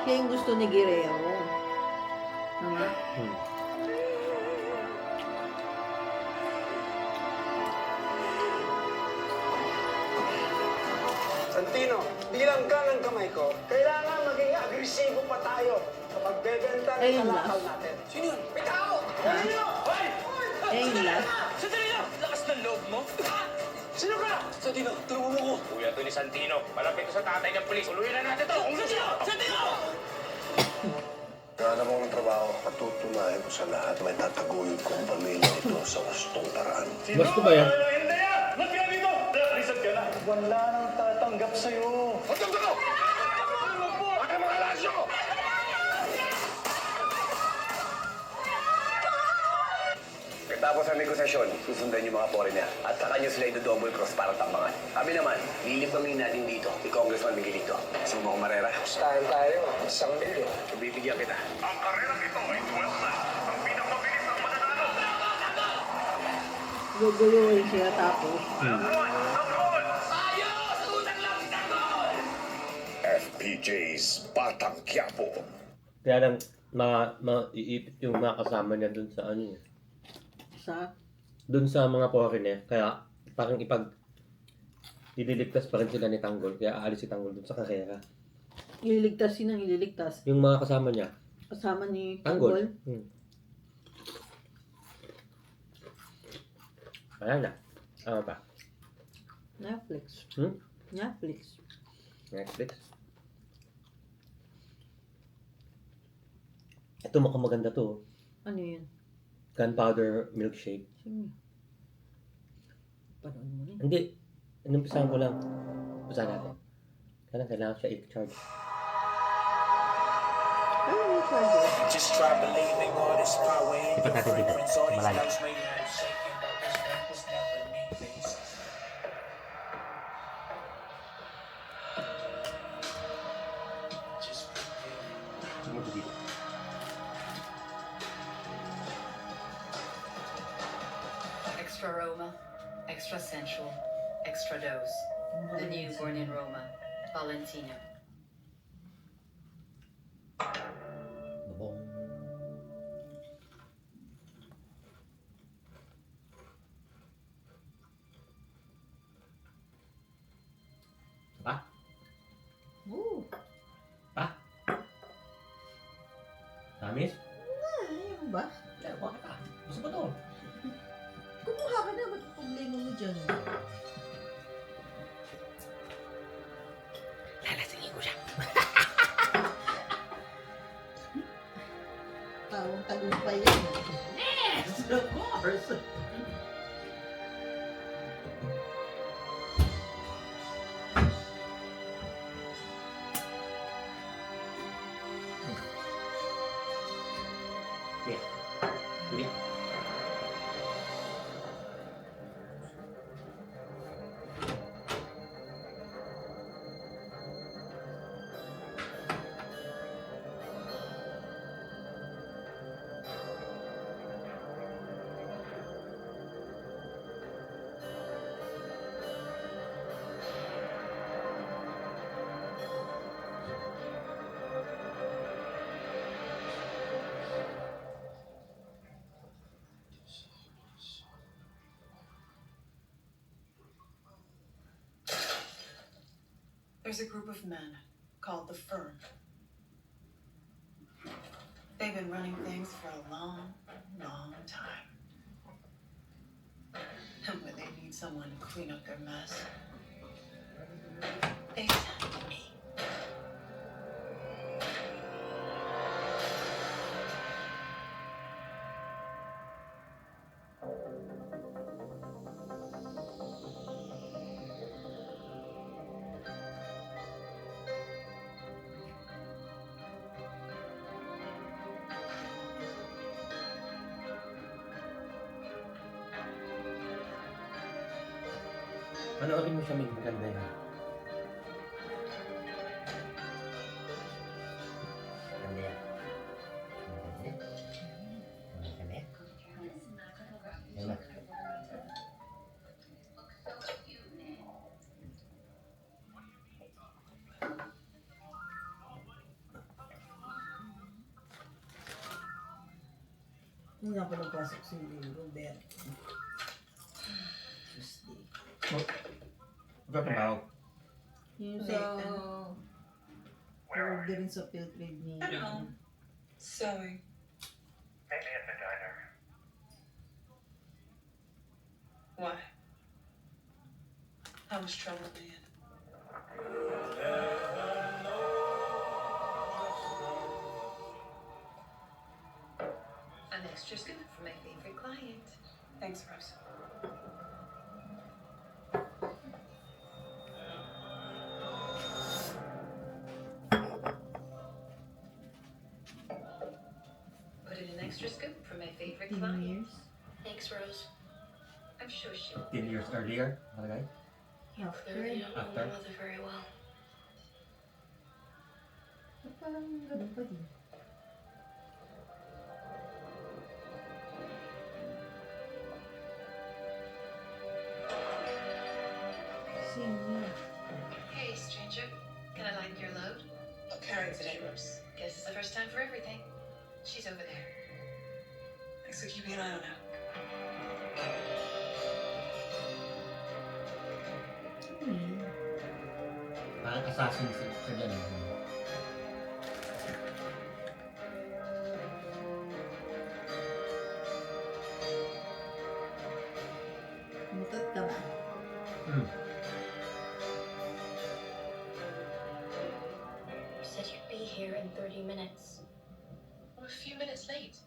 [SPEAKER 2] Siya yung gusto ni Guerrero. Tama?
[SPEAKER 9] Santino, bilang ka ng kamay ko, kailangan maging agresibo pa tayo sa pagbebenta ng
[SPEAKER 2] Ayun
[SPEAKER 9] kalakal
[SPEAKER 2] lang.
[SPEAKER 9] natin.
[SPEAKER 11] Sino yun? May tao!
[SPEAKER 9] Sino? Hoy!
[SPEAKER 2] Ayun lang.
[SPEAKER 11] Sandali lang! Lakas ng loob mo!
[SPEAKER 9] Sino ka?
[SPEAKER 11] Santino, tulungan mo ko! Kuya to ni Santino. Malapit ko sa tatay ng pulis. Uluyan na natin to! Santino! Santino!
[SPEAKER 15] Gana mo ang trabaho. Patutunayan ko sa lahat may tataguyod kong pamilya ito sa gustong paraan.
[SPEAKER 1] Gusto ba yan?
[SPEAKER 9] Hindi yan! Ba't ka dito? Nakalisag ka na. Wala nang tatanggap sa'yo.
[SPEAKER 11] Huwag kang gulo! Ano mga lasyo?
[SPEAKER 9] Pagkatapos ng negosasyon, susundan yung mga foreigner at saka nyo sila double cross para tambangan. Kami naman, lilibangin natin dito ni Congressman Miguelito. Gusto mo kumarera?
[SPEAKER 15] Gustahan tayo. Isang milyon.
[SPEAKER 9] Bibigyan kita.
[SPEAKER 13] Ang karerang ito ay 12 laps. Ang pinakamabilis ang mananalo.
[SPEAKER 2] Guguluhin siya tapos.
[SPEAKER 15] FPJ's Batang Quiapo.
[SPEAKER 1] Kaya lang, maiipit yung mga kasama niya dun sa ano eh. Dun sa mga foreigner. Kaya parang ililigtas pa rin sila ni Tanggol. Kaya aalis si Tanggol dun sa karera.
[SPEAKER 2] Ililigtas, sinang ililigtas?
[SPEAKER 1] Yung mga kasama niya.
[SPEAKER 2] Kasama ni
[SPEAKER 1] Tanggol.
[SPEAKER 2] Tanggol?
[SPEAKER 1] Wala na. Ano pa?
[SPEAKER 2] Netflix.
[SPEAKER 1] Netflix. Ito mukhang maganda to.
[SPEAKER 2] Ano yun?
[SPEAKER 1] Gunpowder milkshake.
[SPEAKER 2] Sige. Parang mo rin.
[SPEAKER 1] Hindi. Inumpisahan ko lang. Umpisahan natin. Kailangan siya i-charge.
[SPEAKER 4] Just try believing all this power in
[SPEAKER 1] Ipat natin dito. Malayo. Sumunod dito.
[SPEAKER 20] Extra Roma, extra sensual, extra dose. The newborn in Roma, Valentino.
[SPEAKER 1] Pa? Pa? Tamis?
[SPEAKER 2] Ayun ba?
[SPEAKER 1] Bakit ka? Gusto ko to.
[SPEAKER 2] Kumuha ka na, ba't problema mo dyan?
[SPEAKER 17] person. Yeah. Yeah.
[SPEAKER 21] There's a group of men called the Firm. They've been running things for a long, long time. And when they need someone to clean up their mess, they send me.
[SPEAKER 17] Panoorin mo siya, may maganda yun. Maganda yan. Maganda. Maganda yan. Yan na.
[SPEAKER 2] Hindi nga pa nagpasok si Robert. Tuesday.
[SPEAKER 17] What about?
[SPEAKER 2] Yung sa... orderin sa field trade ni...
[SPEAKER 21] Sorry.
[SPEAKER 22] Maybe at the diner.
[SPEAKER 21] Why? How much trouble are you in? An extra scoop for my favorite client. Thanks, Rose. Put in an extra scoop for my favorite client. Thanks, Rose. I'm sure she
[SPEAKER 17] 10 years earlier, malagay?
[SPEAKER 21] clearly don't know
[SPEAKER 17] After?
[SPEAKER 21] my mother very well.
[SPEAKER 2] Parang ganun pa din.
[SPEAKER 21] Hey, stranger. Can I lighten your load? I'm carrying today, Rose. Guess it's the first time for everything. She's over there. Thanks for keeping an eye on her.
[SPEAKER 17] Parang assassin sa ganun.
[SPEAKER 2] Mutot ka ba?
[SPEAKER 21] You said you'd be here in 30 minutes. I'm a few minutes late.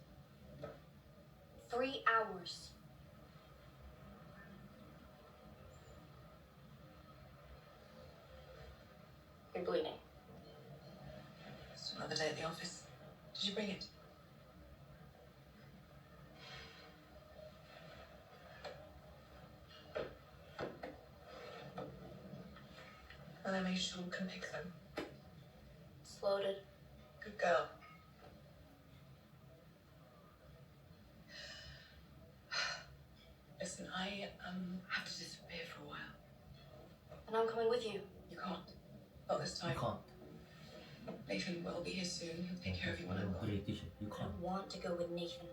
[SPEAKER 3] 3 hours. You're bleeding.
[SPEAKER 21] It's another day at the office. Did you bring it? And I made sure we can pick them.
[SPEAKER 3] It's loaded.
[SPEAKER 21] Good girl. Listen, I have to disappear for a while.
[SPEAKER 3] And I'm coming with you.
[SPEAKER 21] You can't. Not this time.
[SPEAKER 17] You can't.
[SPEAKER 21] Nathan will be here soon. He'll take care of you when I'm gone.
[SPEAKER 17] British. You
[SPEAKER 3] I
[SPEAKER 17] can't.
[SPEAKER 3] want to go with Nathan.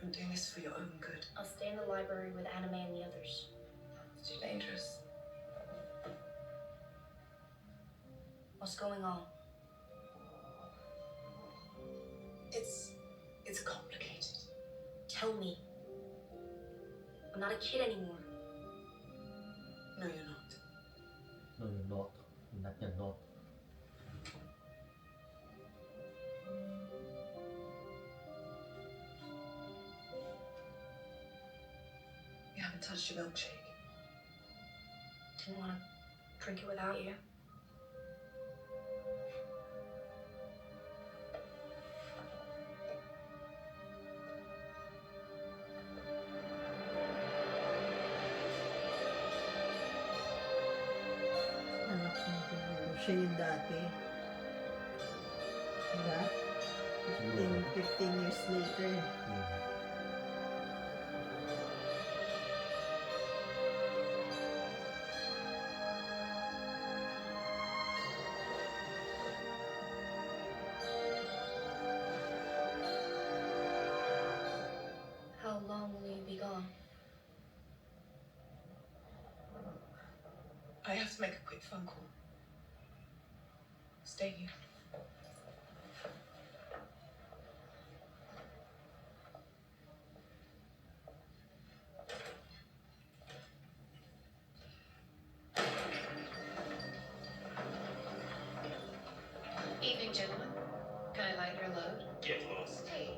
[SPEAKER 21] I'm doing this for your own good.
[SPEAKER 3] I'll stay in the library with Anime and the others.
[SPEAKER 21] It's too dangerous.
[SPEAKER 3] What's going on?
[SPEAKER 21] It's complicated.
[SPEAKER 3] Tell me. I'm not a kid anymore.
[SPEAKER 21] No, you're not.
[SPEAKER 17] No, you're not. You're not.
[SPEAKER 21] haven't touched your milkshake.
[SPEAKER 14] Didn't want to drink it without you.
[SPEAKER 2] Anak mo siguro. Siya yung dati. Diba? 15 years later.
[SPEAKER 14] How long will you be gone?
[SPEAKER 21] I have to make a quick phone call. Stay here. Evening, gentlemen. Can I light your load?
[SPEAKER 22] Get lost.
[SPEAKER 21] Hey.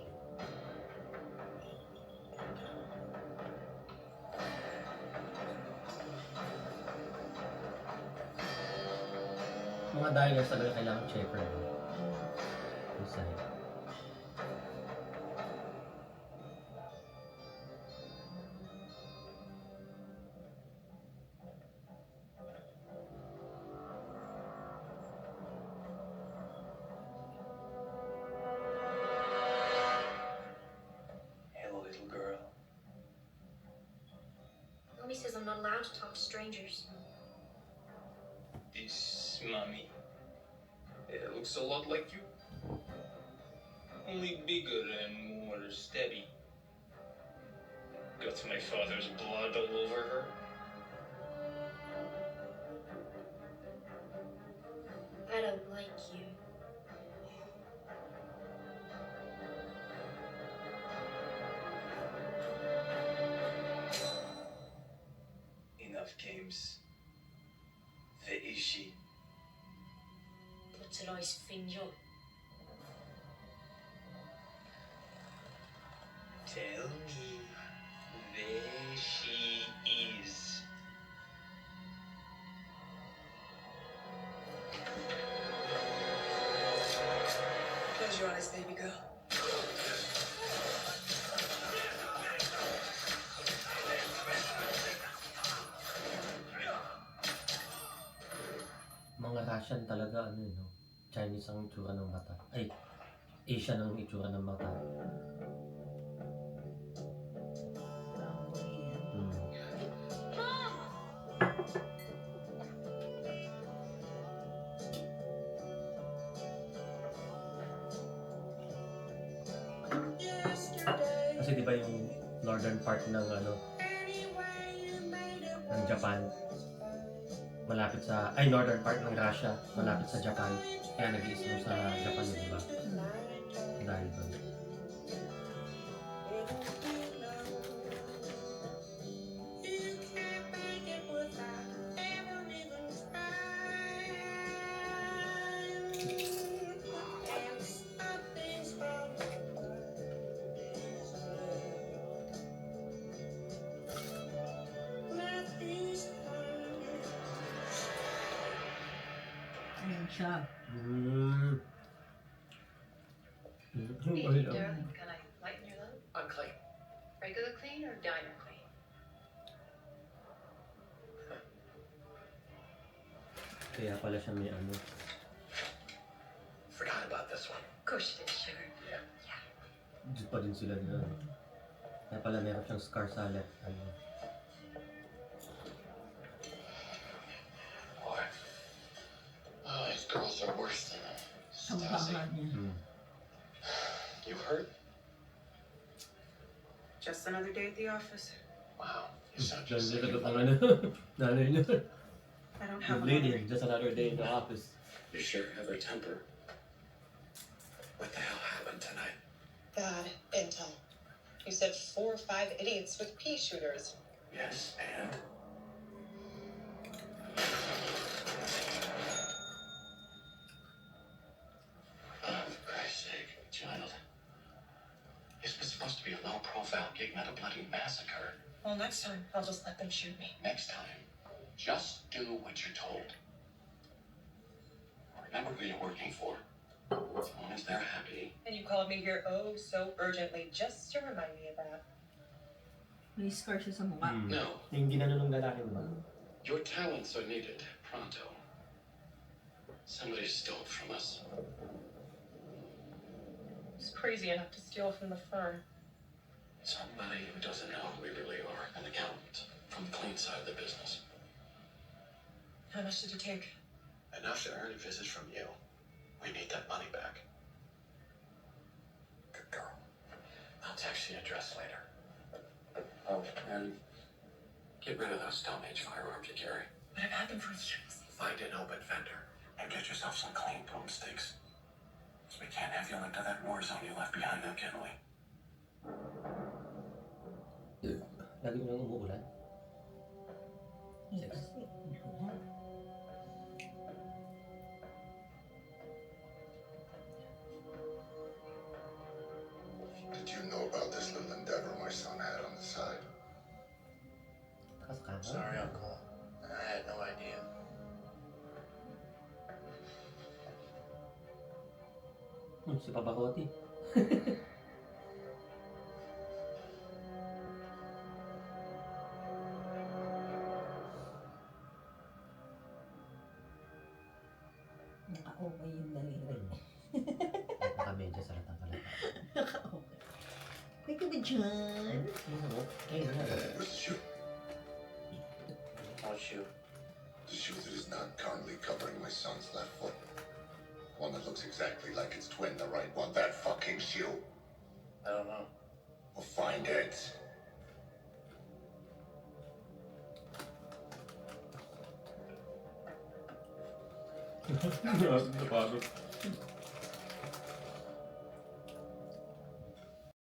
[SPEAKER 1] Mga diners talaga kailangan checker. Inside.
[SPEAKER 6] Hello, little girl.
[SPEAKER 14] Mommy says I'm not allowed to talk to strangers.
[SPEAKER 6] This mommy. It looks a lot like you. Only bigger and more steady. Got my father's blood all over her.
[SPEAKER 14] I don't like you.
[SPEAKER 6] Enough games. Where is she?
[SPEAKER 14] Plötsligt finjo.
[SPEAKER 6] Tell me where she is.
[SPEAKER 21] Close your eyes, baby girl.
[SPEAKER 1] Mga Russian talaga, ano no? Chinese ang itsura ng mata. Ay, Asian ang itsura ng mata. Kasi di ba yung northern part ng ano ng Japan malapit sa northern part ng Russia malapit sa Japan kaya nag-i-snow sa Japan di ba? Dahil doon.
[SPEAKER 2] Ayan siya.
[SPEAKER 21] Evening, darling. Can I lighten your load?
[SPEAKER 11] I'm clean.
[SPEAKER 21] Regular clean or diner clean?
[SPEAKER 1] Kaya pala siya may ano.
[SPEAKER 11] Forgot about this one.
[SPEAKER 21] Of course you did, sugar.
[SPEAKER 11] Yeah.
[SPEAKER 1] Dito pa din sila na. Kaya pala meron siyang scar sa left. Ano.
[SPEAKER 13] Boy. Oh, these girls are worse than Stasi. You hurt?
[SPEAKER 21] Just another day at the office.
[SPEAKER 13] Wow. You sound
[SPEAKER 1] Dahil
[SPEAKER 13] just like
[SPEAKER 1] nila
[SPEAKER 13] your
[SPEAKER 1] ang
[SPEAKER 13] mother.
[SPEAKER 1] ano. Nanay niya.
[SPEAKER 21] I don't
[SPEAKER 1] You're
[SPEAKER 21] have a
[SPEAKER 1] bleeding. Just another day in the office.
[SPEAKER 13] You sure have her temper. What the hell happened tonight?
[SPEAKER 21] Bad intel. You said 4 or 5 idiots with pea shooters.
[SPEAKER 13] Yes, and? Oh, for Christ's sake, child. This was supposed to be alone.
[SPEAKER 7] low-profile gig, not a bloody massacre.
[SPEAKER 21] Well, next time, I'll just let them shoot me.
[SPEAKER 7] Next time, just do what you're told. Remember who you're working for. As long as they're happy.
[SPEAKER 21] And you called me here oh so urgently just to remind me of that.
[SPEAKER 2] May scar siya sa mukha.
[SPEAKER 7] No,
[SPEAKER 1] Yung ginano ng lalaki, diba?
[SPEAKER 7] your talents are needed pronto. Somebody stole from us.
[SPEAKER 21] Who's crazy enough to steal from the firm?
[SPEAKER 7] Somebody who doesn't know who we really are. An accountant from the clean side of the business.
[SPEAKER 21] How much did it take?
[SPEAKER 7] Enough to earn a visit from you. We need that money back. Good girl. I'll text you the address later. Oh, and get rid of those Stone Age firearms you carry.
[SPEAKER 21] But I've had them for years.
[SPEAKER 7] Find an open vendor and get yourself some clean boomsticks. 'Cause we can't have you linked to that war zone you left behind in Kinley.
[SPEAKER 1] Lagi mo nang umuulan?
[SPEAKER 2] Yes.
[SPEAKER 13] Did you know about this little endeavor my son had on the side?
[SPEAKER 17] Sorry, Uncle. I had no idea.
[SPEAKER 1] Si Papa Coti.
[SPEAKER 2] Naka-okay yung daliri.
[SPEAKER 1] Naka-medya sa latang pala.
[SPEAKER 2] Naka-okay. May ka ba dyan?
[SPEAKER 13] Where's the shoe?
[SPEAKER 17] What shoe?
[SPEAKER 13] The shoe that is not currently covering my son's left foot. One that looks exactly like its twin, the right one. That fucking shoe.
[SPEAKER 17] I don't know.
[SPEAKER 13] Well, find it.
[SPEAKER 1] Napagod.